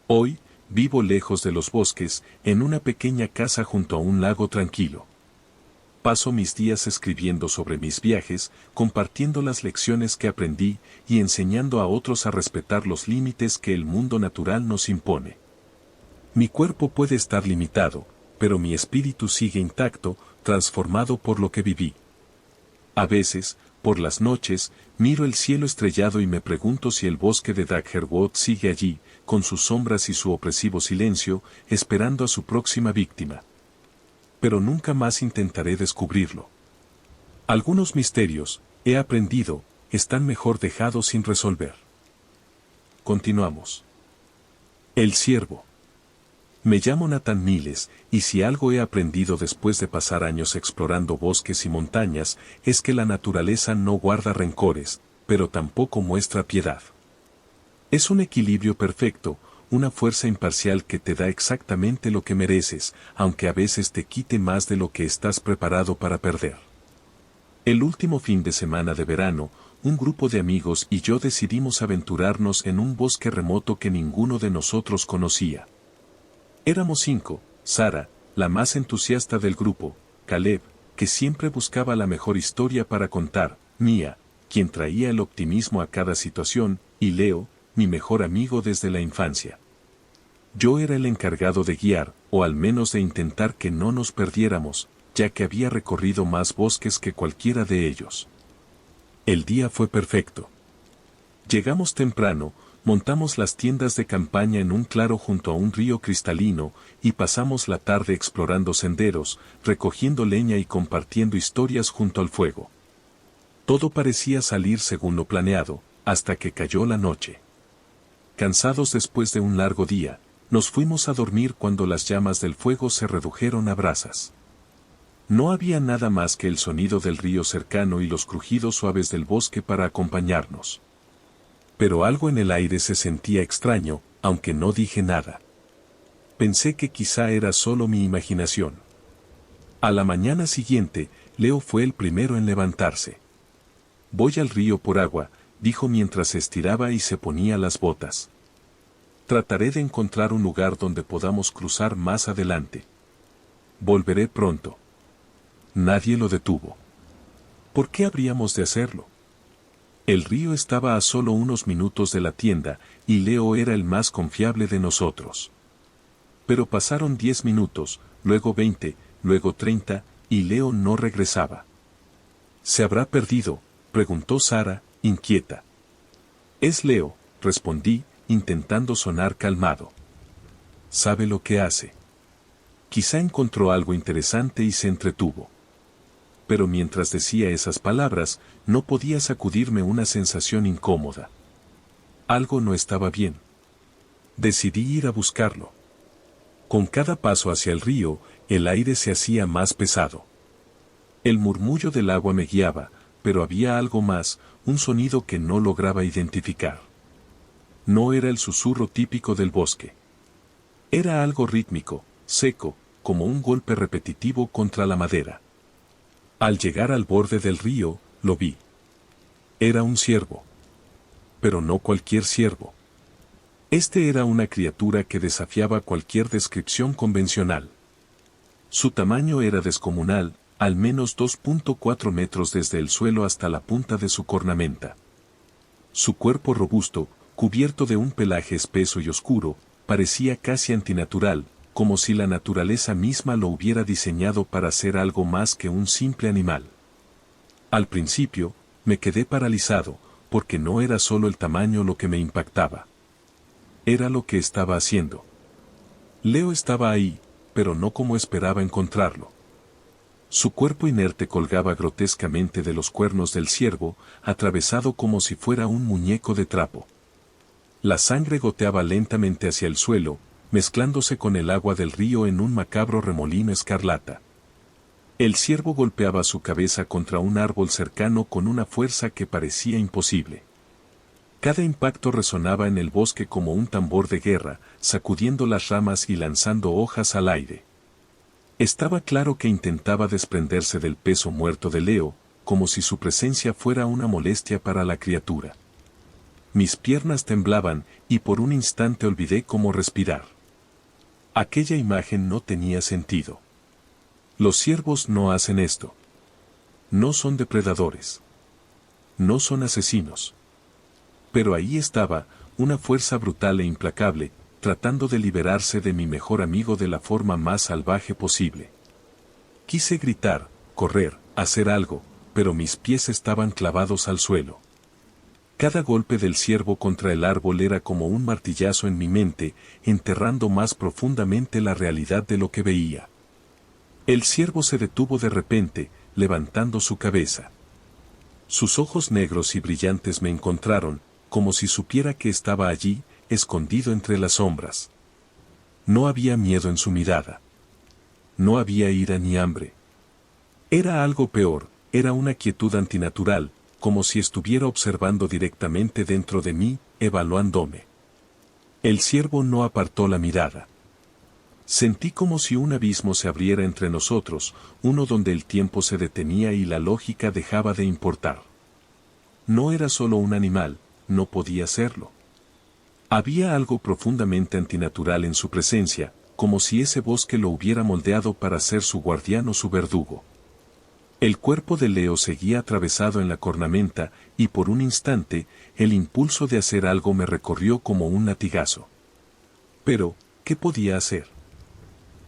Hoy, vivo lejos de los bosques, en una pequeña casa junto a un lago tranquilo. Paso mis días escribiendo sobre mis viajes, compartiendo las lecciones que aprendí y enseñando a otros a respetar los límites que el mundo natural nos impone. Mi cuerpo puede estar limitado, pero mi espíritu sigue intacto, transformado por lo que viví. A veces, por las noches, miro el cielo estrellado y me pregunto si el bosque de Daggerwood sigue allí, con sus sombras y su opresivo silencio, esperando a su próxima víctima. Pero nunca más intentaré descubrirlo. Algunos misterios, he aprendido, están mejor dejados sin resolver. Continuamos. El ciervo. Me llamo Nathan Miles, y si algo he aprendido después de pasar años explorando bosques y montañas, es que la naturaleza no guarda rencores, pero tampoco muestra piedad. Es un equilibrio perfecto, una fuerza imparcial que te da exactamente lo que mereces, aunque a veces te quite más de lo que estás preparado para perder. El último fin de semana de verano, un grupo de amigos y yo decidimos aventurarnos en un bosque remoto que ninguno de nosotros conocía. Éramos 5, Sara, la más entusiasta del grupo, Caleb, que siempre buscaba la mejor historia para contar, Mia, quien traía el optimismo a cada situación, y Leo, mi mejor amigo desde la infancia. Yo era el encargado de guiar, o al menos de intentar que no nos perdiéramos, ya que había recorrido más bosques que cualquiera de ellos. El día fue perfecto. Llegamos temprano, montamos las tiendas de campaña en un claro junto a un río cristalino, y pasamos la tarde explorando senderos, recogiendo leña y compartiendo historias junto al fuego. Todo parecía salir según lo planeado, hasta que cayó la noche. Cansados después de un largo día, nos fuimos a dormir cuando las llamas del fuego se redujeron a brasas. No había nada más que el sonido del río cercano y los crujidos suaves del bosque para acompañarnos. Pero algo en el aire se sentía extraño, aunque no dije nada. Pensé que quizá era solo mi imaginación. A la mañana siguiente, Leo fue el primero en levantarse. «Voy al río por agua», dijo mientras se estiraba y se ponía las botas. «Trataré de encontrar un lugar donde podamos cruzar más adelante. Volveré pronto». Nadie lo detuvo. ¿Por qué habríamos de hacerlo? El río estaba a solo unos minutos de la tienda, y Leo era el más confiable de nosotros. Pero pasaron 10 minutos, luego 20, luego 30, y Leo no regresaba. «¿Se habrá perdido?», preguntó Sara, inquieta. «Es Leo», respondí, intentando sonar calmado. «Sabe lo que hace. Quizá encontró algo interesante y se entretuvo». Pero mientras decía esas palabras, no podía sacudirme una sensación incómoda. Algo no estaba bien. Decidí ir a buscarlo. Con cada paso hacia el río, el aire se hacía más pesado. El murmullo del agua me guiaba, pero había algo más, un sonido que no lograba identificar. No era el susurro típico del bosque. Era algo rítmico, seco, como un golpe repetitivo contra la madera. Al llegar al borde del río, lo vi. Era un ciervo. Pero no cualquier ciervo. Este era una criatura que desafiaba cualquier descripción convencional. Su tamaño era descomunal, al menos 2.4 metros desde el suelo hasta la punta de su cornamenta. Su cuerpo robusto, cubierto de un pelaje espeso y oscuro, parecía casi antinatural, como si la naturaleza misma lo hubiera diseñado para ser algo más que un simple animal. Al principio, me quedé paralizado, porque no era solo el tamaño lo que me impactaba. Era lo que estaba haciendo. Leo estaba ahí, pero no como esperaba encontrarlo. Su cuerpo inerte colgaba grotescamente de los cuernos del ciervo, atravesado como si fuera un muñeco de trapo. La sangre goteaba lentamente hacia el suelo, mezclándose con el agua del río en un macabro remolino escarlata. El ciervo golpeaba su cabeza contra un árbol cercano con una fuerza que parecía imposible. Cada impacto resonaba en el bosque como un tambor de guerra, sacudiendo las ramas y lanzando hojas al aire. Estaba claro que intentaba desprenderse del peso muerto de Leo, como si su presencia fuera una molestia para la criatura. Mis piernas temblaban, y por un instante olvidé cómo respirar. Aquella imagen no tenía sentido. Los ciervos no hacen esto. No son depredadores. No son asesinos. Pero ahí estaba, una fuerza brutal e implacable, tratando de liberarse de mi mejor amigo de la forma más salvaje posible. Quise gritar, correr, hacer algo, pero mis pies estaban clavados al suelo. Cada golpe del ciervo contra el árbol era como un martillazo en mi mente, enterrando más profundamente la realidad de lo que veía. El ciervo se detuvo de repente, levantando su cabeza. Sus ojos negros y brillantes me encontraron, como si supiera que estaba allí, escondido entre las sombras. No había miedo en su mirada. No había ira ni hambre. Era algo peor, era una quietud antinatural, como si estuviera observando directamente dentro de mí, evaluándome. El ciervo no apartó la mirada. Sentí como si un abismo se abriera entre nosotros, uno donde el tiempo se detenía y la lógica dejaba de importar. No era solo un animal, no podía serlo. Había algo profundamente antinatural en su presencia, como si ese bosque lo hubiera moldeado para ser su guardián o su verdugo. El cuerpo de Leo seguía atravesado en la cornamenta, y por un instante, el impulso de hacer algo me recorrió como un latigazo. Pero, ¿qué podía hacer?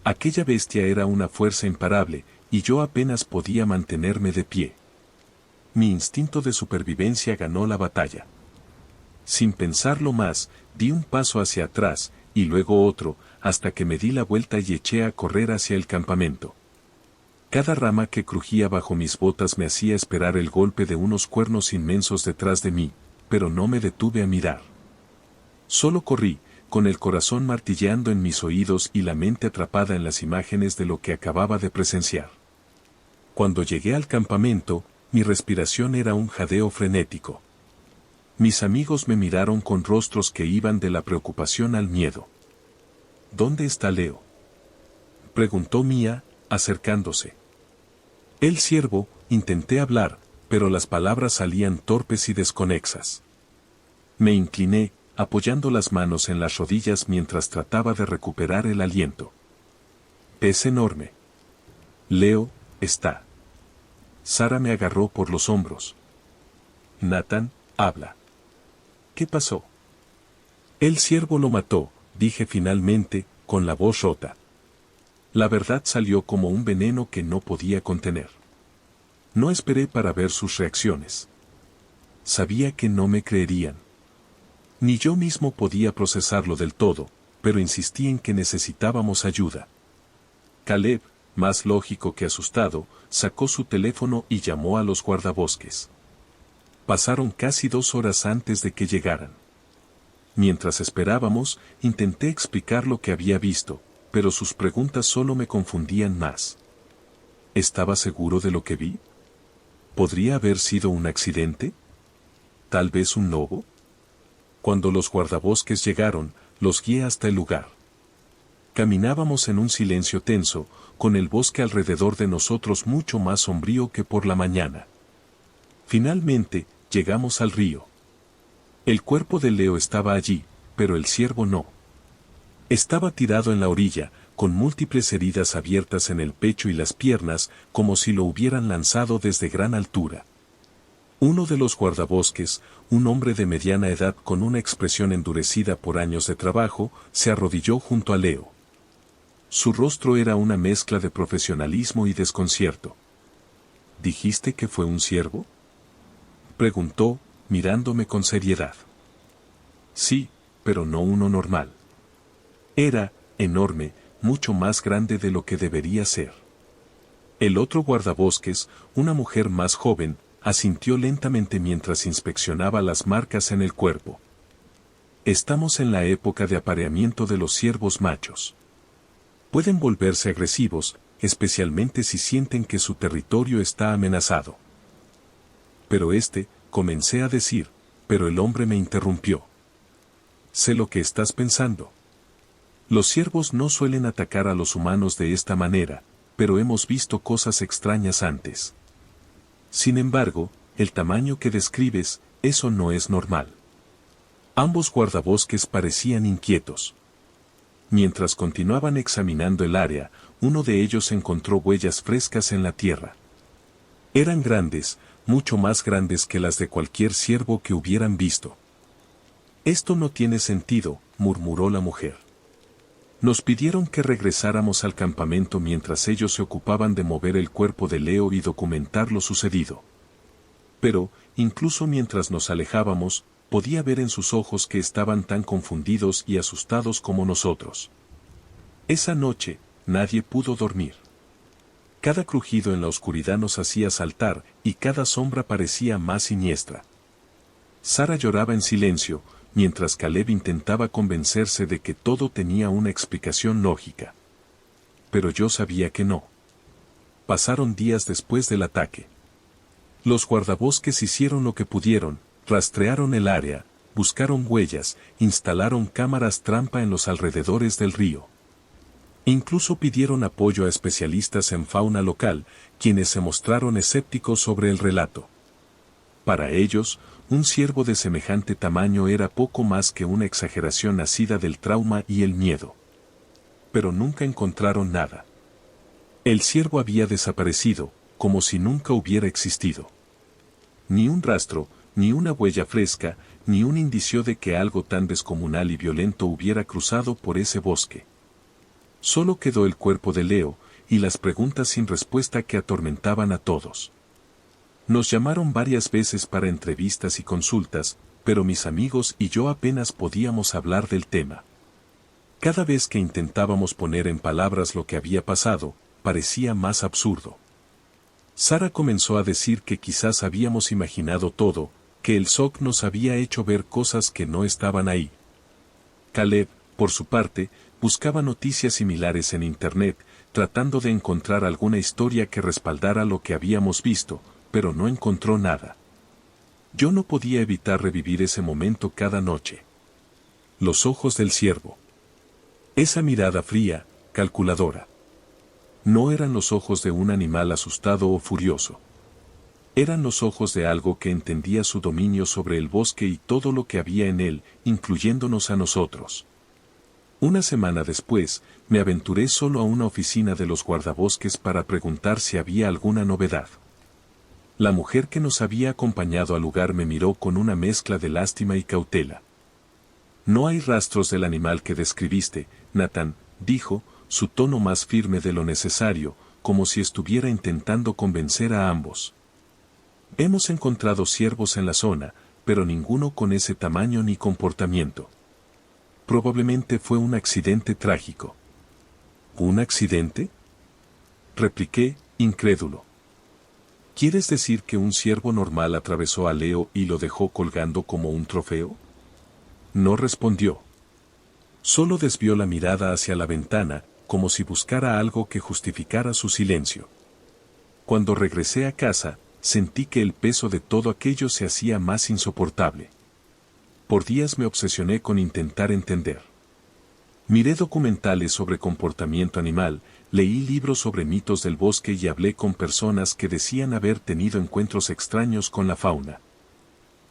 Aquella bestia era una fuerza imparable, y yo apenas podía mantenerme de pie. Mi instinto de supervivencia ganó la batalla. Sin pensarlo más, di un paso hacia atrás, y luego otro, hasta que me di la vuelta y eché a correr hacia el campamento. Cada rama que crujía bajo mis botas me hacía esperar el golpe de unos cuernos inmensos detrás de mí, pero no me detuve a mirar. Solo corrí, con el corazón martilleando en mis oídos y la mente atrapada en las imágenes de lo que acababa de presenciar. Cuando llegué al campamento, mi respiración era un jadeo frenético. Mis amigos me miraron con rostros que iban de la preocupación al miedo. ¿Dónde está Leo?, preguntó Mía, acercándose. El ciervo, intenté hablar, pero las palabras salían torpes y desconexas. Me incliné, apoyando las manos en las rodillas mientras trataba de recuperar el aliento. Es enorme. Leo, está. Sara me agarró por los hombros. Nathan, habla. ¿Qué pasó? El ciervo lo mató, dije finalmente, con la voz rota. La verdad salió como un veneno que no podía contener. No esperé para ver sus reacciones. Sabía que no me creerían. Ni yo mismo podía procesarlo del todo, pero insistí en que necesitábamos ayuda. Caleb, más lógico que asustado, sacó su teléfono y llamó a los guardabosques. Pasaron casi 2 horas antes de que llegaran. Mientras esperábamos, intenté explicar lo que había visto, pero sus preguntas solo me confundían más. ¿Estaba seguro de lo que vi? ¿Podría haber sido un accidente? ¿Tal vez un lobo? Cuando los guardabosques llegaron, los guié hasta el lugar. Caminábamos en un silencio tenso, con el bosque alrededor de nosotros mucho más sombrío que por la mañana. Finalmente, llegamos al río. El cuerpo de Leo estaba allí, pero el ciervo no. Estaba tirado en la orilla, con múltiples heridas abiertas en el pecho y las piernas, como si lo hubieran lanzado desde gran altura. Uno de los guardabosques, un hombre de mediana edad con una expresión endurecida por años de trabajo, se arrodilló junto a Leo. Su rostro era una mezcla de profesionalismo y desconcierto. ¿Dijiste que fue un ciervo?, preguntó, mirándome con seriedad. Sí, pero no uno normal. Era enorme, mucho más grande de lo que debería ser. El otro guardabosques, una mujer más joven, asintió lentamente mientras inspeccionaba las marcas en el cuerpo. Estamos en la época de apareamiento de los ciervos machos. Pueden volverse agresivos, especialmente si sienten que su territorio está amenazado. Pero comencé a decir, pero el hombre me interrumpió. Sé lo que estás pensando. Los ciervos no suelen atacar a los humanos de esta manera, pero hemos visto cosas extrañas antes. Sin embargo, el tamaño que describes, eso no es normal. Ambos guardabosques parecían inquietos. Mientras continuaban examinando el área, uno de ellos encontró huellas frescas en la tierra. Eran grandes, mucho más grandes que las de cualquier ciervo que hubieran visto. Esto no tiene sentido, murmuró la mujer. Nos pidieron que regresáramos al campamento mientras ellos se ocupaban de mover el cuerpo de Leo y documentar lo sucedido. Pero, incluso mientras nos alejábamos, podía ver en sus ojos que estaban tan confundidos y asustados como nosotros. Esa noche, nadie pudo dormir. Cada crujido en la oscuridad nos hacía saltar, y cada sombra parecía más siniestra. Sara lloraba en silencio, mientras Caleb intentaba convencerse de que todo tenía una explicación lógica. Pero yo sabía que no. Pasaron días después del ataque. Los guardabosques hicieron lo que pudieron, rastrearon el área, buscaron huellas, instalaron cámaras trampa en los alrededores del río. Incluso pidieron apoyo a especialistas en fauna local, quienes se mostraron escépticos sobre el relato. Para ellos, un ciervo de semejante tamaño era poco más que una exageración nacida del trauma y el miedo. Pero nunca encontraron nada. El ciervo había desaparecido, como si nunca hubiera existido. Ni un rastro, ni una huella fresca, ni un indicio de que algo tan descomunal y violento hubiera cruzado por ese bosque. Solo quedó el cuerpo de Leo, y las preguntas sin respuesta que atormentaban a todos. Nos llamaron varias veces para entrevistas y consultas, pero mis amigos y yo apenas podíamos hablar del tema. Cada vez que intentábamos poner en palabras lo que había pasado, parecía más absurdo. Sara comenzó a decir que quizás habíamos imaginado todo, que el shock nos había hecho ver cosas que no estaban ahí. Caleb, por su parte, buscaba noticias similares en Internet, tratando de encontrar alguna historia que respaldara lo que habíamos visto, pero no encontró nada. Yo no podía evitar revivir ese momento cada noche. Los ojos del ciervo. Esa mirada fría, calculadora. No eran los ojos de un animal asustado o furioso. Eran los ojos de algo que entendía su dominio sobre el bosque y todo lo que había en él, incluyéndonos a nosotros. Una semana después, me aventuré solo a una oficina de los guardabosques para preguntar si había alguna novedad. La mujer que nos había acompañado al lugar me miró con una mezcla de lástima y cautela. No hay rastros del animal que describiste, Nathan, dijo, su tono más firme de lo necesario, como si estuviera intentando convencer a ambos. Hemos encontrado ciervos en la zona, pero ninguno con ese tamaño ni comportamiento. Probablemente fue un accidente trágico. ¿Un accidente?, repliqué, incrédulo. ¿Quieres decir que un ciervo normal atravesó a Leo y lo dejó colgando como un trofeo? No respondió. Solo desvió la mirada hacia la ventana, como si buscara algo que justificara su silencio. Cuando regresé a casa, sentí que el peso de todo aquello se hacía más insoportable. Por días me obsesioné con intentar entender. Miré documentales sobre comportamiento animal, leí libros sobre mitos del bosque y hablé con personas que decían haber tenido encuentros extraños con la fauna.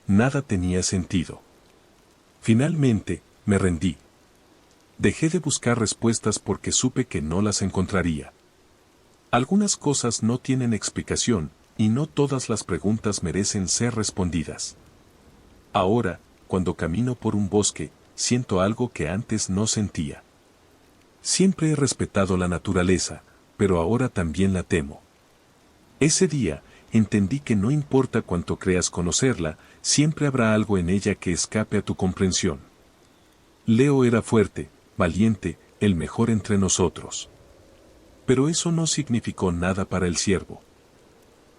Nada tenía sentido. Finalmente, me rendí. Dejé de buscar respuestas porque supe que no las encontraría. Algunas cosas no tienen explicación, y no todas las preguntas merecen ser respondidas. Ahora, cuando camino por un bosque, siento algo que antes no sentía. Siempre he respetado la naturaleza, pero ahora también la temo. Ese día, entendí que no importa cuánto creas conocerla, siempre habrá algo en ella que escape a tu comprensión. Leo era fuerte, valiente, el mejor entre nosotros. Pero eso no significó nada para el ciervo.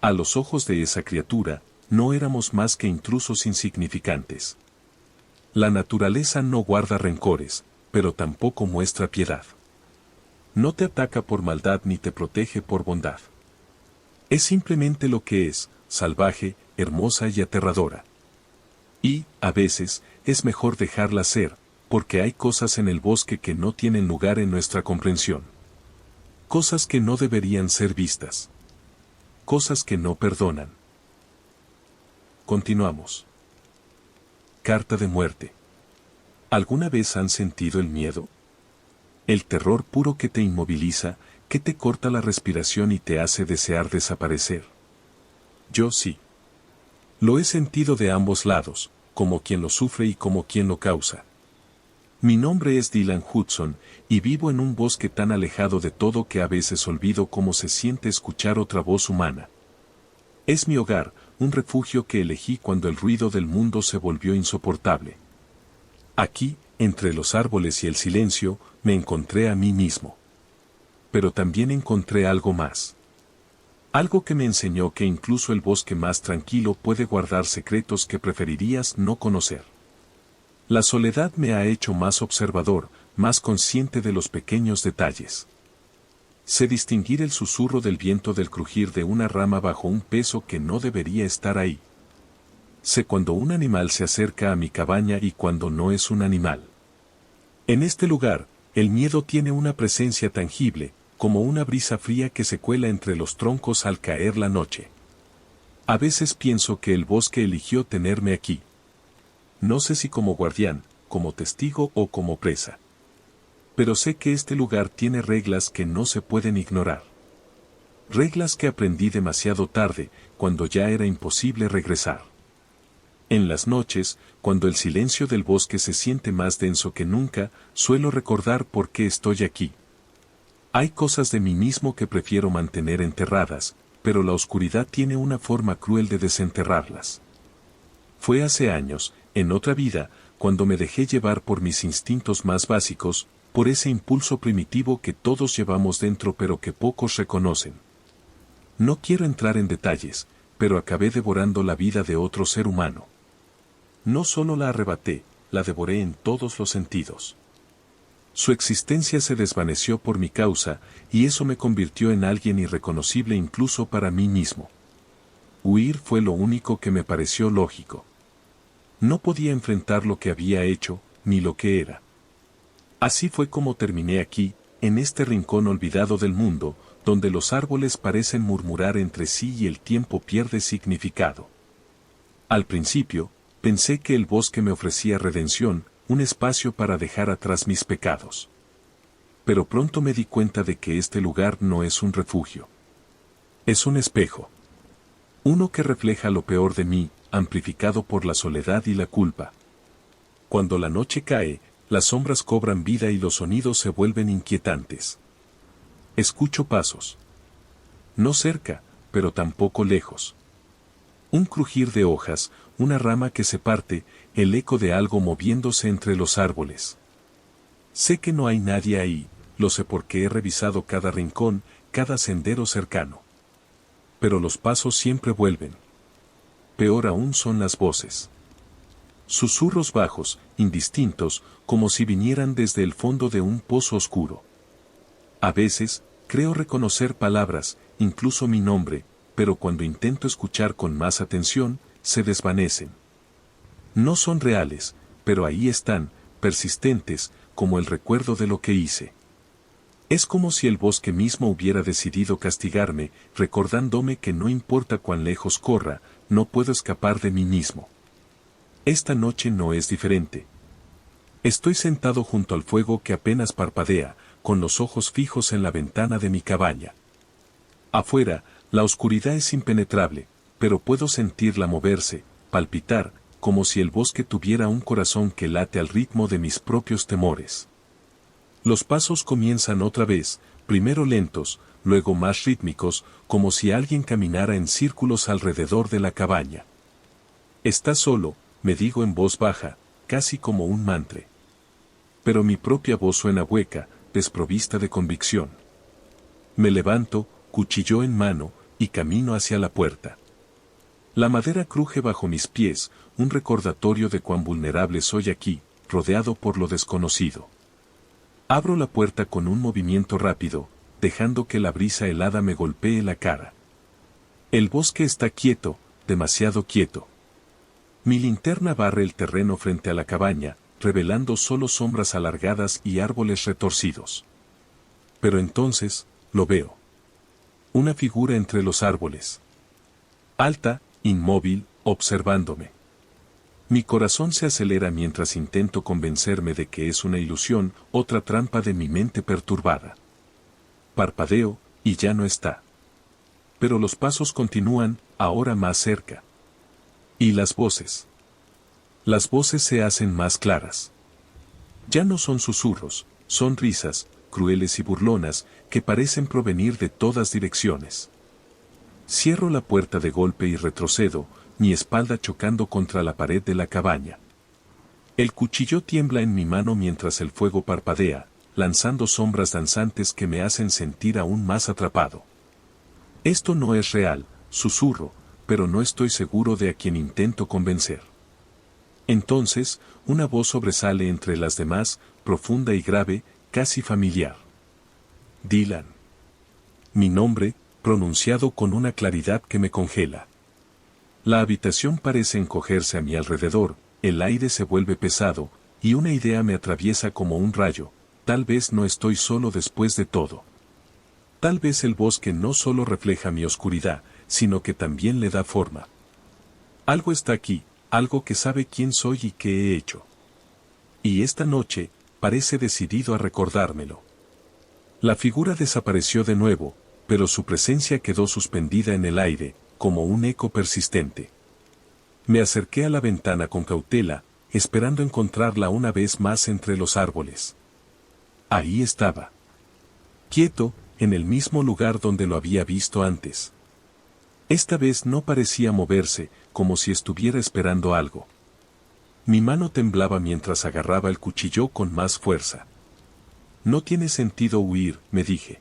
A los ojos de esa criatura, no éramos más que intrusos insignificantes. La naturaleza no guarda rencores, pero tampoco muestra piedad. No te ataca por maldad ni te protege por bondad. Es simplemente lo que es, salvaje, hermosa y aterradora. Y, a veces, es mejor dejarla ser, porque hay cosas en el bosque que no tienen lugar en nuestra comprensión. Cosas que no deberían ser vistas. Cosas que no perdonan. Continuamos. Carta de muerte. ¿Alguna vez han sentido el miedo? El terror puro que te inmoviliza, que te corta la respiración y te hace desear desaparecer. Yo sí. Lo he sentido de ambos lados, como quien lo sufre y como quien lo causa. Mi nombre es Dylan Hudson, y vivo en un bosque tan alejado de todo que a veces olvido cómo se siente escuchar otra voz humana. Es mi hogar, un refugio que elegí cuando el ruido del mundo se volvió insoportable. Aquí, entre los árboles y el silencio, me encontré a mí mismo. Pero también encontré algo más. Algo que me enseñó que incluso el bosque más tranquilo puede guardar secretos que preferirías no conocer. La soledad me ha hecho más observador, más consciente de los pequeños detalles. Sé distinguir el susurro del viento del crujir de una rama bajo un peso que no debería estar ahí. Sé cuando un animal se acerca a mi cabaña y cuando no es un animal. En este lugar, el miedo tiene una presencia tangible, como una brisa fría que se cuela entre los troncos al caer la noche. A veces pienso que el bosque eligió tenerme aquí. No sé si como guardián, como testigo o como presa. Pero sé que este lugar tiene reglas que no se pueden ignorar. Reglas que aprendí demasiado tarde, cuando ya era imposible regresar. En las noches, cuando el silencio del bosque se siente más denso que nunca, suelo recordar por qué estoy aquí. Hay cosas de mí mismo que prefiero mantener enterradas, pero la oscuridad tiene una forma cruel de desenterrarlas. Fue hace años, en otra vida, cuando me dejé llevar por mis instintos más básicos, por ese impulso primitivo que todos llevamos dentro pero que pocos reconocen. No quiero entrar en detalles, pero acabé devorando la vida de otro ser humano. No solo la arrebaté, la devoré en todos los sentidos. Su existencia se desvaneció por mi causa, y eso me convirtió en alguien irreconocible incluso para mí mismo. Huir fue lo único que me pareció lógico. No podía enfrentar lo que había hecho, ni lo que era. Así fue como terminé aquí, en este rincón olvidado del mundo, donde los árboles parecen murmurar entre sí y el tiempo pierde significado. Al principio, pensé que el bosque me ofrecía redención, un espacio para dejar atrás mis pecados. Pero pronto me di cuenta de que este lugar no es un refugio. Es un espejo. Uno que refleja lo peor de mí, amplificado por la soledad y la culpa. Cuando la noche cae, las sombras cobran vida y los sonidos se vuelven inquietantes. Escucho pasos. No cerca, pero tampoco lejos. Un crujir de hojas, una rama que se parte, el eco de algo moviéndose entre los árboles. Sé que no hay nadie ahí, lo sé porque he revisado cada rincón, cada sendero cercano. Pero los pasos siempre vuelven. Peor aún son las voces. Susurros bajos, indistintos, como si vinieran desde el fondo de un pozo oscuro. A veces, creo reconocer palabras, incluso mi nombre, pero cuando intento escuchar con más atención, se desvanecen. No son reales, pero ahí están, persistentes, como el recuerdo de lo que hice. Es como si el bosque mismo hubiera decidido castigarme, recordándome que no importa cuán lejos corra, no puedo escapar de mí mismo. Esta noche no es diferente. Estoy sentado junto al fuego que apenas parpadea, con los ojos fijos en la ventana de mi cabaña. Afuera, la oscuridad es impenetrable, pero puedo sentirla moverse, palpitar, como si el bosque tuviera un corazón que late al ritmo de mis propios temores. Los pasos comienzan otra vez, primero lentos, luego más rítmicos, como si alguien caminara en círculos alrededor de la cabaña. «Estás solo», me digo en voz baja, casi como un mantra. Pero mi propia voz suena hueca, desprovista de convicción. Me levanto, cuchillo en mano, y camino hacia la puerta. La madera cruje bajo mis pies, un recordatorio de cuán vulnerable soy aquí, rodeado por lo desconocido. Abro la puerta con un movimiento rápido, dejando que la brisa helada me golpee la cara. El bosque está quieto, demasiado quieto. Mi linterna barre el terreno frente a la cabaña, revelando solo sombras alargadas y árboles retorcidos. Pero entonces, lo veo. Una figura entre los árboles. Alta, inmóvil, observándome. Mi corazón se acelera mientras intento convencerme de que es una ilusión, otra trampa de mi mente perturbada. Parpadeo, y ya no está. Pero los pasos continúan, ahora más cerca. Y las voces. Las voces se hacen más claras. Ya no son susurros, son risas, crueles y burlonas, que parecen provenir de todas direcciones. Cierro la puerta de golpe y retrocedo, mi espalda chocando contra la pared de la cabaña. El cuchillo tiembla en mi mano mientras el fuego parpadea, lanzando sombras danzantes que me hacen sentir aún más atrapado. Esto no es real, susurro, pero no estoy seguro de a quien intento convencer. Entonces, una voz sobresale entre las demás, profunda y grave, casi familiar. Dylan. Mi nombre, pronunciado con una claridad que me congela. La habitación parece encogerse a mi alrededor, el aire se vuelve pesado, y una idea me atraviesa como un rayo, tal vez no estoy solo después de todo. Tal vez el bosque no solo refleja mi oscuridad, sino que también le da forma. Algo está aquí, algo que sabe quién soy y qué he hecho. Y esta noche, parece decidido a recordármelo. La figura desapareció de nuevo, pero su presencia quedó suspendida en el aire, como un eco persistente. Me acerqué a la ventana con cautela, esperando encontrarla una vez más entre los árboles. Ahí estaba. Quieto, en el mismo lugar donde lo había visto antes. Esta vez no parecía moverse, como si estuviera esperando algo. Mi mano temblaba mientras agarraba el cuchillo con más fuerza. No tiene sentido huir, me dije.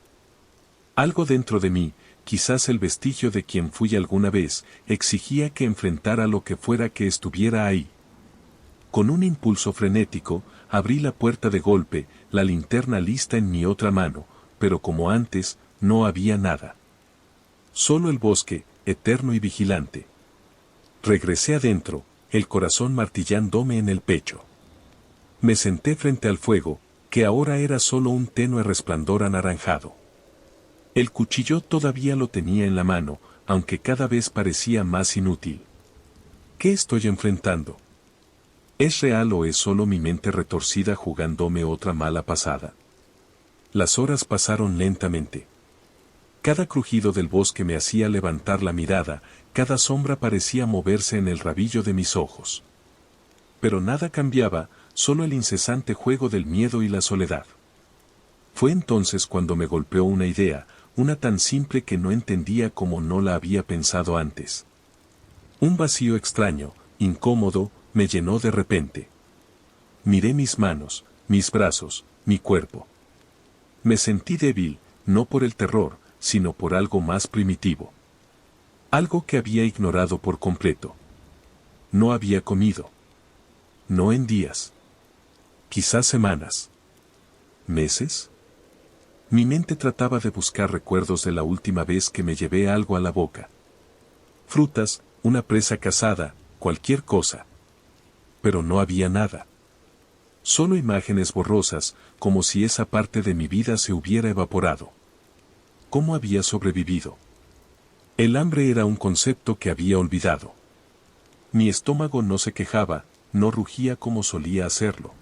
Algo dentro de mí, quizás el vestigio de quien fui alguna vez, exigía que enfrentara lo que fuera que estuviera ahí. Con un impulso frenético, abrí la puerta de golpe, la linterna lista en mi otra mano, pero como antes, no había nada. Solo el bosque, eterno y vigilante. Regresé adentro, el corazón martillándome en el pecho. Me senté frente al fuego, que ahora era solo un tenue resplandor anaranjado. El cuchillo todavía lo tenía en la mano, aunque cada vez parecía más inútil. ¿Qué estoy enfrentando? ¿Es real o es solo mi mente retorcida jugándome otra mala pasada? Las horas pasaron lentamente. Cada crujido del bosque me hacía levantar la mirada, cada sombra parecía moverse en el rabillo de mis ojos. Pero nada cambiaba, solo el incesante juego del miedo y la soledad. Fue entonces cuando me golpeó una idea, una tan simple que no entendía como no la había pensado antes. Un vacío extraño, incómodo, me llenó de repente. Miré mis manos, mis brazos, mi cuerpo. Me sentí débil, no por el terror, sino por algo más primitivo. Algo que había ignorado por completo. No había comido. No en días. Quizás semanas. ¿Meses? Mi mente trataba de buscar recuerdos de la última vez que me llevé algo a la boca. Frutas, una presa cazada, cualquier cosa. Pero no había nada. Solo imágenes borrosas, como si esa parte de mi vida se hubiera evaporado. ¿Cómo había sobrevivido? El hambre era un concepto que había olvidado. Mi estómago no se quejaba, no rugía como solía hacerlo.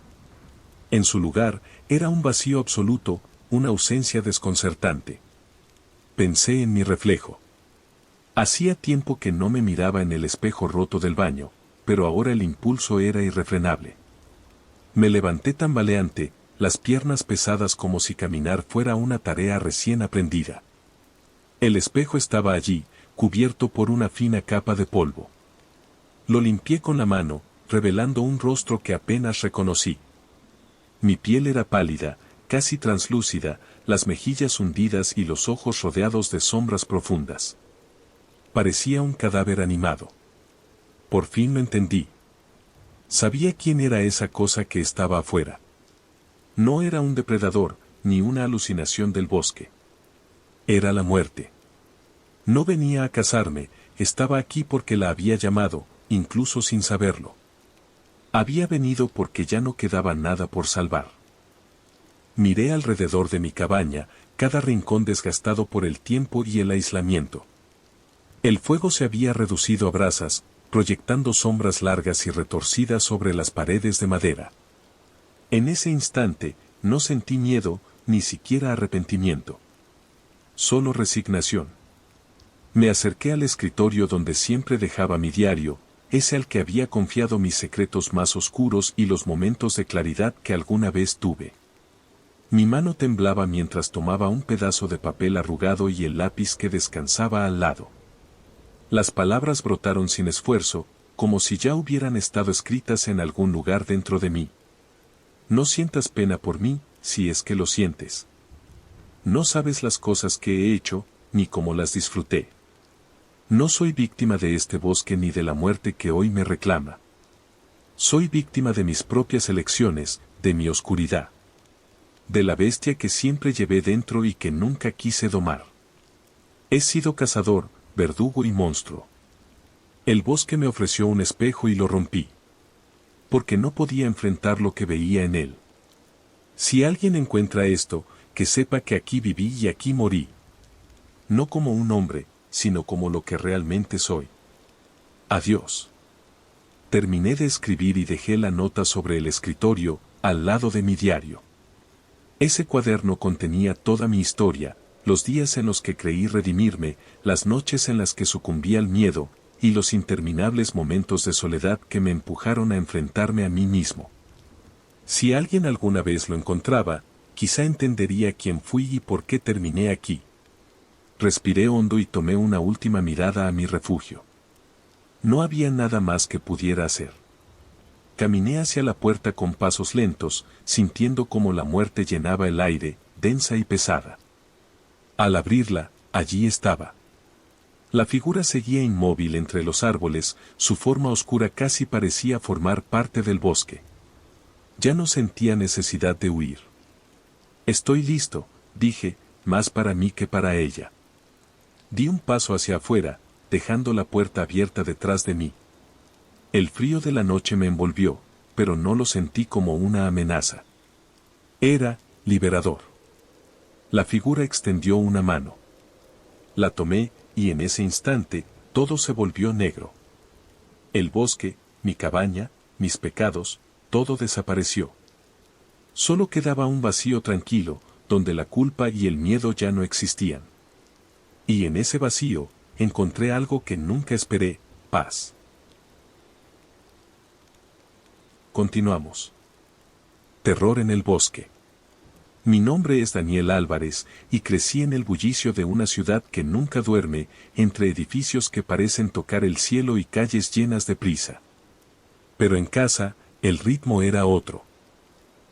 En su lugar, era un vacío absoluto, una ausencia desconcertante. Pensé en mi reflejo. Hacía tiempo que no me miraba en el espejo roto del baño, pero ahora el impulso era irrefrenable. Me levanté tambaleante, las piernas pesadas como si caminar fuera una tarea recién aprendida. El espejo estaba allí, cubierto por una fina capa de polvo. Lo limpié con la mano, revelando un rostro que apenas reconocí. Mi piel era pálida, casi translúcida, las mejillas hundidas y los ojos rodeados de sombras profundas. Parecía un cadáver animado. Por fin lo entendí. Sabía quién era esa cosa que estaba afuera. No era un depredador, ni una alucinación del bosque. Era la muerte. No venía a cazarme, estaba aquí porque la había llamado, incluso sin saberlo. Había venido porque ya no quedaba nada por salvar. Miré alrededor de mi cabaña, cada rincón desgastado por el tiempo y el aislamiento. El fuego se había reducido a brasas, proyectando sombras largas y retorcidas sobre las paredes de madera. En ese instante, no sentí miedo, ni siquiera arrepentimiento. Solo resignación. Me acerqué al escritorio donde siempre dejaba mi diario, ese al que había confiado mis secretos más oscuros y los momentos de claridad que alguna vez tuve. Mi mano temblaba mientras tomaba un pedazo de papel arrugado y el lápiz que descansaba al lado. Las palabras brotaron sin esfuerzo, como si ya hubieran estado escritas en algún lugar dentro de mí. No sientas pena por mí, si es que lo sientes. No sabes las cosas que he hecho, ni cómo las disfruté. No soy víctima de este bosque ni de la muerte que hoy me reclama. Soy víctima de mis propias elecciones, de mi oscuridad. De la bestia que siempre llevé dentro y que nunca quise domar. He sido cazador, verdugo y monstruo. El bosque me ofreció un espejo y lo rompí. Porque no podía enfrentar lo que veía en él. Si alguien encuentra esto, que sepa que aquí viví y aquí morí. No como un hombre, sino como lo que realmente soy. Adiós. Terminé de escribir y dejé la nota sobre el escritorio, al lado de mi diario. Ese cuaderno contenía toda mi historia, los días en los que creí redimirme, las noches en las que sucumbí al miedo, y los interminables momentos de soledad que me empujaron a enfrentarme a mí mismo. Si alguien alguna vez lo encontraba, quizá entendería quién fui y por qué terminé aquí. Respiré hondo y tomé una última mirada a mi refugio. No había nada más que pudiera hacer. Caminé hacia la puerta con pasos lentos, sintiendo como la muerte llenaba el aire, densa y pesada. Al abrirla, allí estaba. La figura seguía inmóvil entre los árboles, su forma oscura casi parecía formar parte del bosque. Ya no sentía necesidad de huir. Estoy listo, dije, más para mí que para ella. Di un paso hacia afuera, dejando la puerta abierta detrás de mí. El frío de la noche me envolvió, pero no lo sentí como una amenaza. Era liberador. La figura extendió una mano. La tomé, y en ese instante, todo se volvió negro. El bosque, mi cabaña, mis pecados, todo desapareció. Solo quedaba un vacío tranquilo, donde la culpa y el miedo ya no existían. Y en ese vacío, encontré algo que nunca esperé, paz. Continuamos. Terror en el bosque. Mi nombre es Daniel Álvarez, y crecí en el bullicio de una ciudad que nunca duerme, entre edificios que parecen tocar el cielo y calles llenas de prisa. Pero en casa, el ritmo era otro.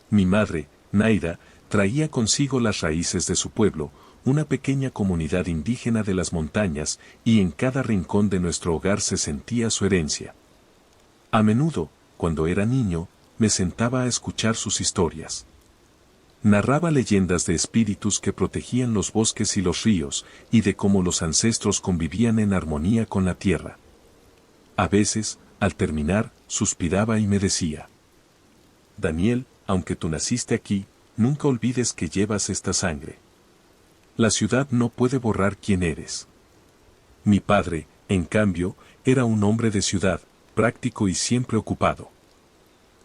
Mi madre, Naida, traía consigo las raíces de su pueblo, una pequeña comunidad indígena de las montañas, y en cada rincón de nuestro hogar se sentía su herencia. A menudo, cuando era niño, me sentaba a escuchar sus historias. Narraba leyendas de espíritus que protegían los bosques y los ríos, y de cómo los ancestros convivían en armonía con la tierra. A veces, al terminar, suspiraba y me decía: Daniel, aunque tú naciste aquí, nunca olvides que llevas esta sangre. La ciudad no puede borrar quién eres. Mi padre, en cambio, era un hombre de ciudad, práctico y siempre ocupado.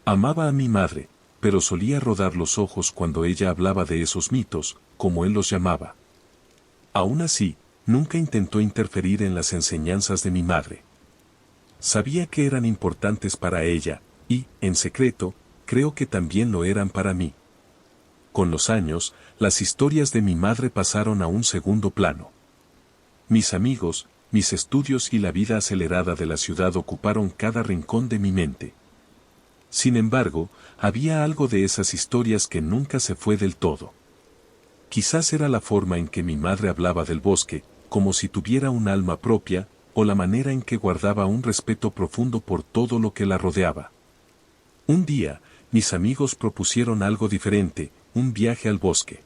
Amaba a mi madre, pero solía rodar los ojos cuando ella hablaba de esos mitos, como él los llamaba. Aún así, nunca intentó interferir en las enseñanzas de mi madre. Sabía que eran importantes para ella, y, en secreto, creo que también lo eran para mí. Con los años, las historias de mi madre pasaron a un segundo plano. Mis amigos, mis estudios y la vida acelerada de la ciudad ocuparon cada rincón de mi mente. Sin embargo, había algo de esas historias que nunca se fue del todo. Quizás era la forma en que mi madre hablaba del bosque, como si tuviera un alma propia, o la manera en que guardaba un respeto profundo por todo lo que la rodeaba. Un día, mis amigos propusieron algo diferente, un viaje al bosque.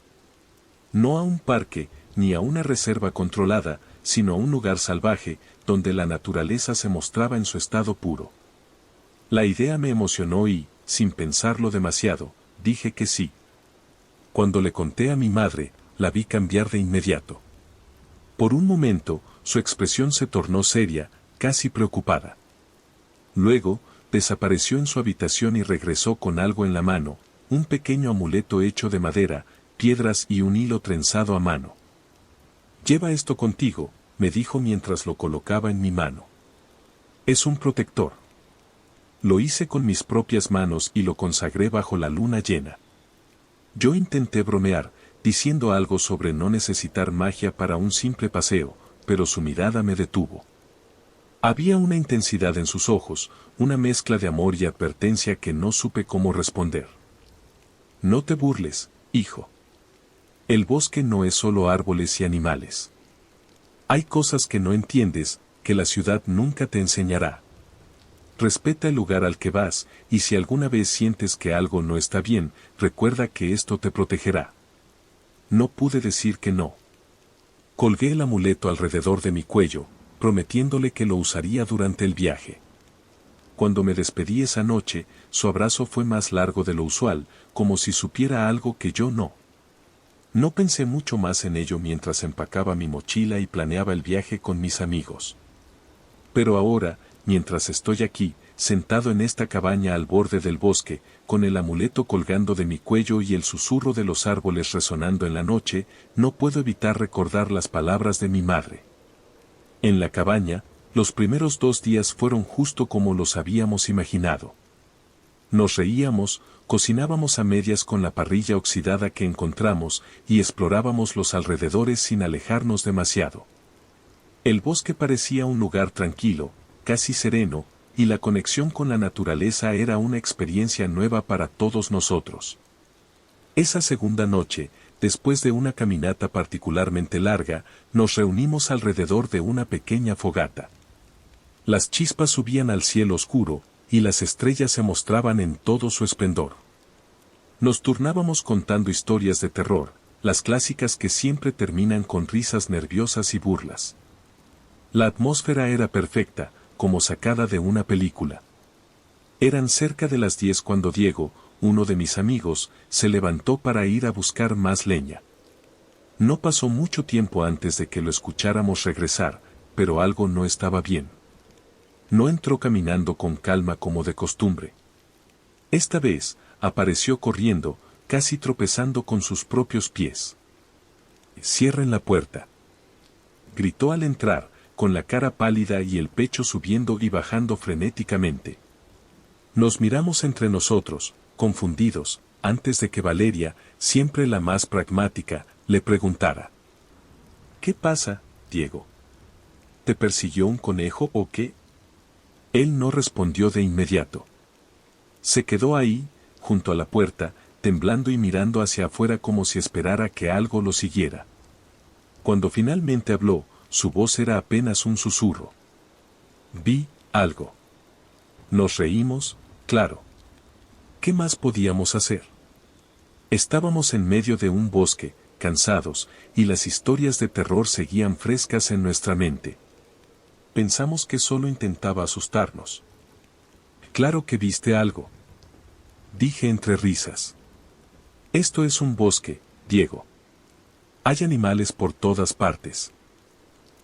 No a un parque, ni a una reserva controlada, sino a un lugar salvaje, donde la naturaleza se mostraba en su estado puro. La idea me emocionó y, sin pensarlo demasiado, dije que sí. Cuando le conté a mi madre, la vi cambiar de inmediato. Por un momento, su expresión se tornó seria, casi preocupada. Luego, desapareció en su habitación y regresó con algo en la mano, un pequeño amuleto hecho de madera, piedras y un hilo trenzado a mano. «Lleva esto contigo», me dijo mientras lo colocaba en mi mano. «Es un protector». Lo hice con mis propias manos y lo consagré bajo la luna llena. Yo intenté bromear, diciendo algo sobre no necesitar magia para un simple paseo, pero su mirada me detuvo. Había una intensidad en sus ojos, una mezcla de amor y advertencia que no supe cómo responder. «No te burles, hijo. El bosque no es solo árboles y animales. Hay cosas que no entiendes, que la ciudad nunca te enseñará. Respeta el lugar al que vas, y si alguna vez sientes que algo no está bien, recuerda que esto te protegerá». No pude decir que no. Colgué el amuleto alrededor de mi cuello, prometiéndole que lo usaría durante el viaje. Cuando me despedí esa noche, su abrazo fue más largo de lo usual, como si supiera algo que yo no. No pensé mucho más en ello mientras empacaba mi mochila y planeaba el viaje con mis amigos. Pero ahora, mientras estoy aquí, sentado en esta cabaña al borde del bosque, con el amuleto colgando de mi cuello y el susurro de los árboles resonando en la noche, no puedo evitar recordar las palabras de mi madre. En la cabaña, los primeros 2 días fueron justo como los habíamos imaginado. Nos reíamos, cocinábamos a medias con la parrilla oxidada que encontramos y explorábamos los alrededores sin alejarnos demasiado. El bosque parecía un lugar tranquilo, casi sereno, y la conexión con la naturaleza era una experiencia nueva para todos nosotros. Esa segunda noche, después de una caminata particularmente larga, nos reunimos alrededor de una pequeña fogata. Las chispas subían al cielo oscuro, y las estrellas se mostraban en todo su esplendor. Nos turnábamos contando historias de terror, las clásicas que siempre terminan con risas nerviosas y burlas. La atmósfera era perfecta, como sacada de una película. Eran cerca de las 10 cuando Diego, uno de mis amigos, se levantó para ir a buscar más leña. No pasó mucho tiempo antes de que lo escucháramos regresar, pero algo no estaba bien. No entró caminando con calma como de costumbre. Esta vez, apareció corriendo, casi tropezando con sus propios pies. «Cierren la puerta», gritó al entrar, con la cara pálida y el pecho subiendo y bajando frenéticamente. Nos miramos entre nosotros, confundidos, antes de que Valeria, siempre la más pragmática, le preguntara: «¿Qué pasa, Diego? ¿Te persiguió un conejo o qué?» Él no respondió de inmediato. Se quedó ahí, junto a la puerta, temblando y mirando hacia afuera como si esperara que algo lo siguiera. Cuando finalmente habló, su voz era apenas un susurro. «Vi algo». Nos reímos, claro. ¿Qué más podíamos hacer? Estábamos en medio de un bosque, cansados, y las historias de terror seguían frescas en nuestra mente. Pensamos que solo intentaba asustarnos. «Claro que viste algo», dije entre risas. «Esto es un bosque, Diego. Hay animales por todas partes».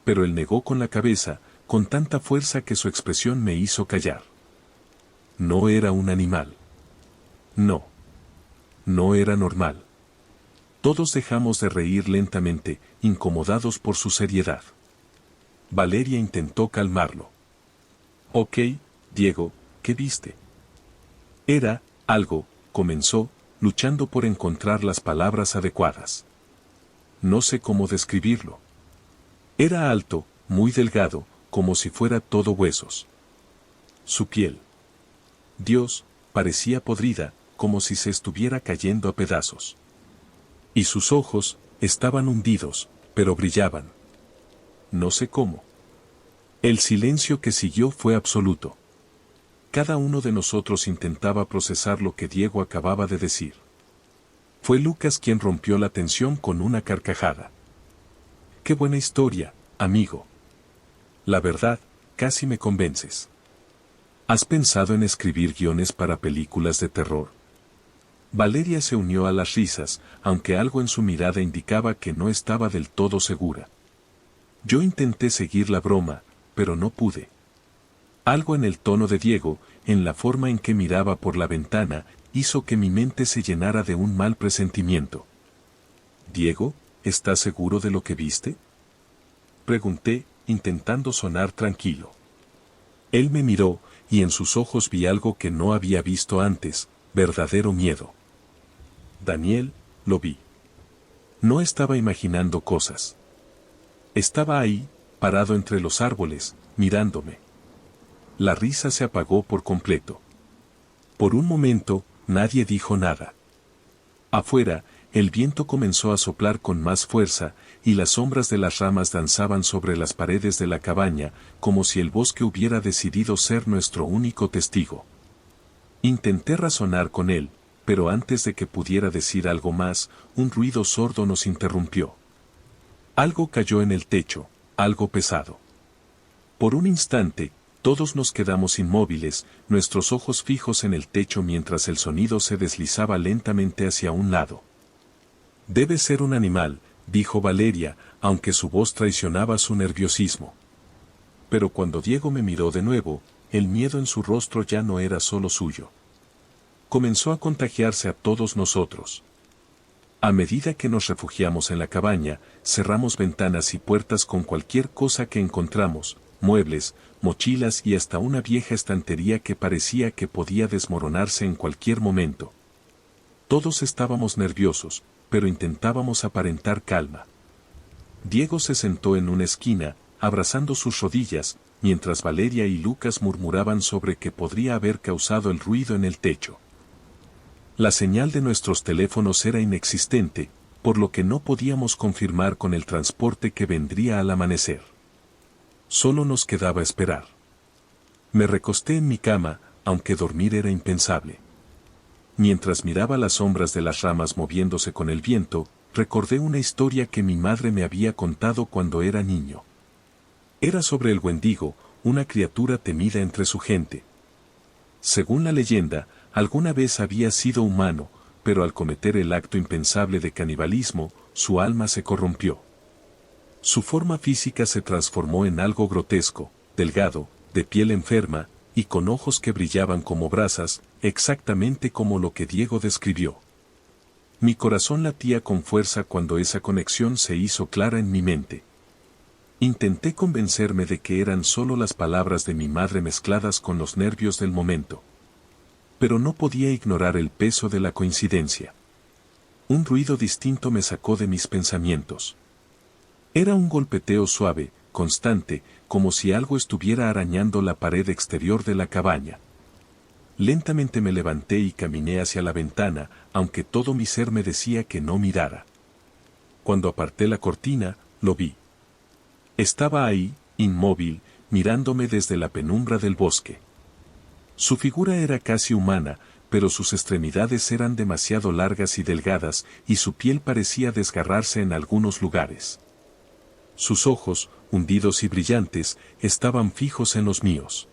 Pero él negó con la cabeza, con tanta fuerza que su expresión me hizo callar. No era un animal. No. No era normal. Todos dejamos de reír lentamente, incomodados por su seriedad. Valeria intentó calmarlo. «Ok, Diego, ¿qué viste?» «Era algo», comenzó, luchando por encontrar las palabras adecuadas. «No sé cómo describirlo. Era alto, muy delgado, como si fuera todo huesos. Su piel, Dios, parecía podrida, como si se estuviera cayendo a pedazos. Y sus ojos, estaban hundidos, pero brillaban. No sé cómo». El silencio que siguió fue absoluto. Cada uno de nosotros intentaba procesar lo que Diego acababa de decir. Fue Lucas quien rompió la tensión con una carcajada. «Qué buena historia, amigo. La verdad, casi me convences. ¿Has pensado en escribir guiones para películas de terror?» Valeria se unió a las risas, aunque algo en su mirada indicaba que no estaba del todo segura. Yo intenté seguir la broma, pero no pude. Algo en el tono de Diego, en la forma en que miraba por la ventana, hizo que mi mente se llenara de un mal presentimiento. «Diego, ¿estás seguro de lo que viste?», pregunté, intentando sonar tranquilo. Él me miró, y en sus ojos vi algo que no había visto antes, verdadero miedo. «Daniel, lo vi. No estaba imaginando cosas. Estaba ahí, parado entre los árboles, mirándome». La risa se apagó por completo. Por un momento, nadie dijo nada. Afuera, el viento comenzó a soplar con más fuerza, y las sombras de las ramas danzaban sobre las paredes de la cabaña, como si el bosque hubiera decidido ser nuestro único testigo. Intenté razonar con él, pero antes de que pudiera decir algo más, un ruido sordo nos interrumpió. Algo cayó en el techo, algo pesado. Por un instante, todos nos quedamos inmóviles, nuestros ojos fijos en el techo mientras el sonido se deslizaba lentamente hacia un lado. «Debe ser un animal», dijo Valeria, aunque su voz traicionaba su nerviosismo. Pero cuando Diego me miró de nuevo, el miedo en su rostro ya no era solo suyo. Comenzó a contagiarse a todos nosotros. A medida que nos refugiamos en la cabaña, cerramos ventanas y puertas con cualquier cosa que encontramos, muebles, mochilas y hasta una vieja estantería que parecía que podía desmoronarse en cualquier momento. Todos estábamos nerviosos, pero intentábamos aparentar calma. Diego se sentó en una esquina, abrazando sus rodillas, mientras Valeria y Lucas murmuraban sobre qué podría haber causado el ruido en el techo. La señal de nuestros teléfonos era inexistente, por lo que no podíamos confirmar con el transporte que vendría al amanecer. Solo nos quedaba esperar. Me recosté en mi cama, aunque dormir era impensable. Mientras miraba las sombras de las ramas moviéndose con el viento, recordé una historia que mi madre me había contado cuando era niño. Era sobre el Wendigo, una criatura temida entre su gente. Según la leyenda, alguna vez había sido humano, pero al cometer el acto impensable de canibalismo, su alma se corrompió. Su forma física se transformó en algo grotesco, delgado, de piel enferma, y con ojos que brillaban como brasas, exactamente como lo que Diego describió. Mi corazón latía con fuerza cuando esa conexión se hizo clara en mi mente. Intenté convencerme de que eran solo las palabras de mi madre mezcladas con los nervios del momento. Pero no podía ignorar el peso de la coincidencia. Un ruido distinto me sacó de mis pensamientos. Era un golpeteo suave, constante, como si algo estuviera arañando la pared exterior de la cabaña. Lentamente me levanté y caminé hacia la ventana, aunque todo mi ser me decía que no mirara. Cuando aparté la cortina, lo vi. Estaba ahí, inmóvil, mirándome desde la penumbra del bosque. Su figura era casi humana, pero sus extremidades eran demasiado largas y delgadas, y su piel parecía desgarrarse en algunos lugares. Sus ojos, hundidos y brillantes, estaban fijos en los míos.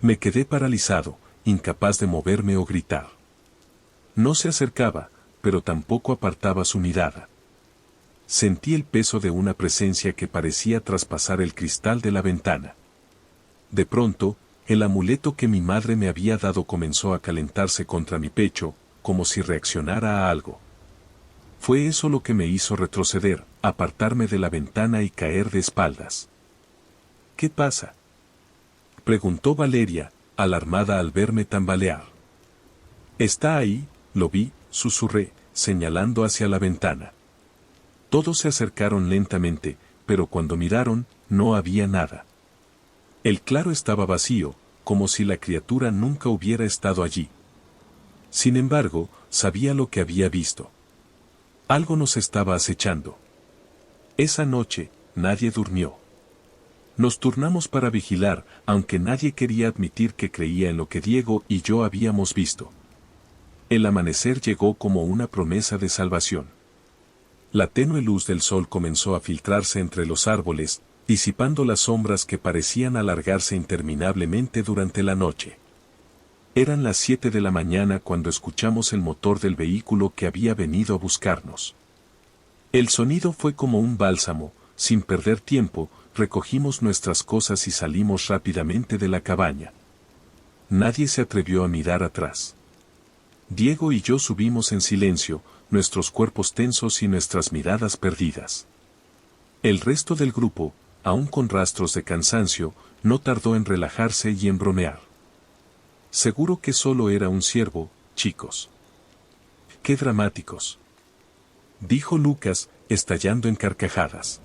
Me quedé paralizado, incapaz de moverme o gritar. No se acercaba, pero tampoco apartaba su mirada. Sentí el peso de una presencia que parecía traspasar el cristal de la ventana. De pronto, el amuleto que mi madre me había dado comenzó a calentarse contra mi pecho, como si reaccionara a algo. Fue eso lo que me hizo retroceder, apartarme de la ventana y caer de espaldas. ¿Qué pasa?, preguntó Valeria, alarmada al verme tambalear. Está ahí, lo vi, susurré, señalando hacia la ventana. Todos se acercaron lentamente, pero cuando miraron, no había nada. El claro estaba vacío, como si la criatura nunca hubiera estado allí. Sin embargo, sabía lo que había visto. Algo nos estaba acechando. Esa noche, nadie durmió. Nos turnamos para vigilar, aunque nadie quería admitir que creía en lo que Diego y yo habíamos visto. El amanecer llegó como una promesa de salvación. La tenue luz del sol comenzó a filtrarse entre los árboles, disipando las sombras que parecían alargarse interminablemente durante la noche. Eran las 7 de la mañana cuando escuchamos el motor del vehículo que había venido a buscarnos. El sonido fue como un bálsamo. Sin perder tiempo, recogimos nuestras cosas y salimos rápidamente de la cabaña. Nadie se atrevió a mirar atrás. Diego y yo subimos en silencio, nuestros cuerpos tensos y nuestras miradas perdidas. El resto del grupo, aún con rastros de cansancio, no tardó en relajarse y en bromear. Seguro que solo era un ciervo, chicos. ¡Qué dramáticos!, dijo Lucas, estallando en carcajadas.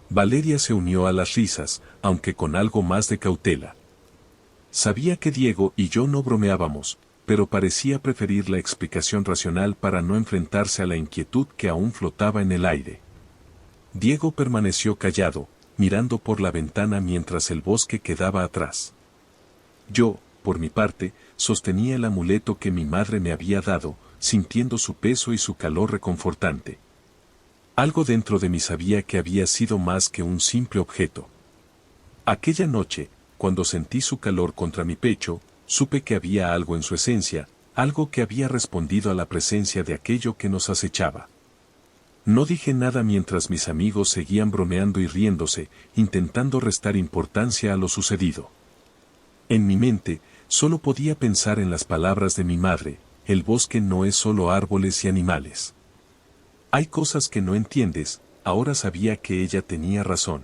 Valeria se unió a las risas, aunque con algo más de cautela. Sabía que Diego y yo no bromeábamos, pero parecía preferir la explicación racional para no enfrentarse a la inquietud que aún flotaba en el aire. Diego permaneció callado, mirando por la ventana mientras el bosque quedaba atrás. Yo, por mi parte, sostenía el amuleto que mi madre me había dado, sintiendo su peso y su calor reconfortante. Algo dentro de mí sabía que había sido más que un simple objeto. Aquella noche, cuando sentí su calor contra mi pecho, supe que había algo en su esencia, algo que había respondido a la presencia de aquello que nos acechaba. No dije nada mientras mis amigos seguían bromeando y riéndose, intentando restar importancia a lo sucedido. En mi mente, solo podía pensar en las palabras de mi madre: el bosque no es solo árboles y animales. Hay cosas que no entiendes. Ahora sabía que ella tenía razón.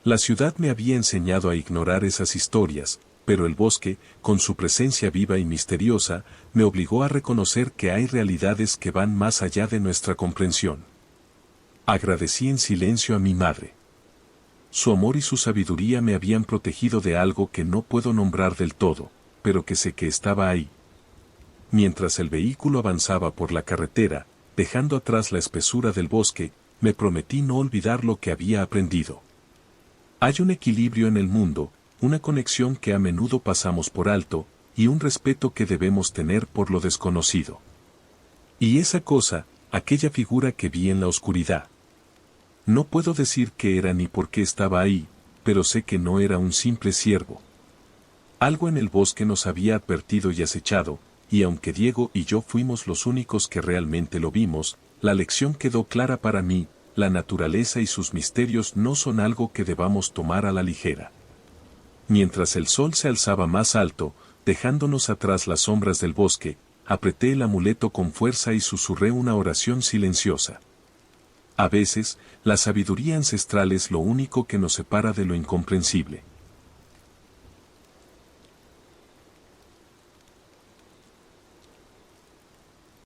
La ciudad me había enseñado a ignorar esas historias, pero el bosque, con su presencia viva y misteriosa, me obligó a reconocer que hay realidades que van más allá de nuestra comprensión. Agradecí en silencio a mi madre. Su amor y su sabiduría me habían protegido de algo que no puedo nombrar del todo, pero que sé que estaba ahí. Mientras el vehículo avanzaba por la carretera, dejando atrás la espesura del bosque, me prometí no olvidar lo que había aprendido. Hay un equilibrio en el mundo, una conexión que a menudo pasamos por alto, y un respeto que debemos tener por lo desconocido. Y esa cosa, aquella figura que vi en la oscuridad. No puedo decir qué era ni por qué estaba ahí, pero sé que no era un simple ciervo. Algo en el bosque nos había advertido y acechado, y aunque Diego y yo fuimos los únicos que realmente lo vimos, la lección quedó clara para mí: la naturaleza y sus misterios no son algo que debamos tomar a la ligera. Mientras el sol se alzaba más alto, dejándonos atrás las sombras del bosque, apreté el amuleto con fuerza y susurré una oración silenciosa. A veces, la sabiduría ancestral es lo único que nos separa de lo incomprensible.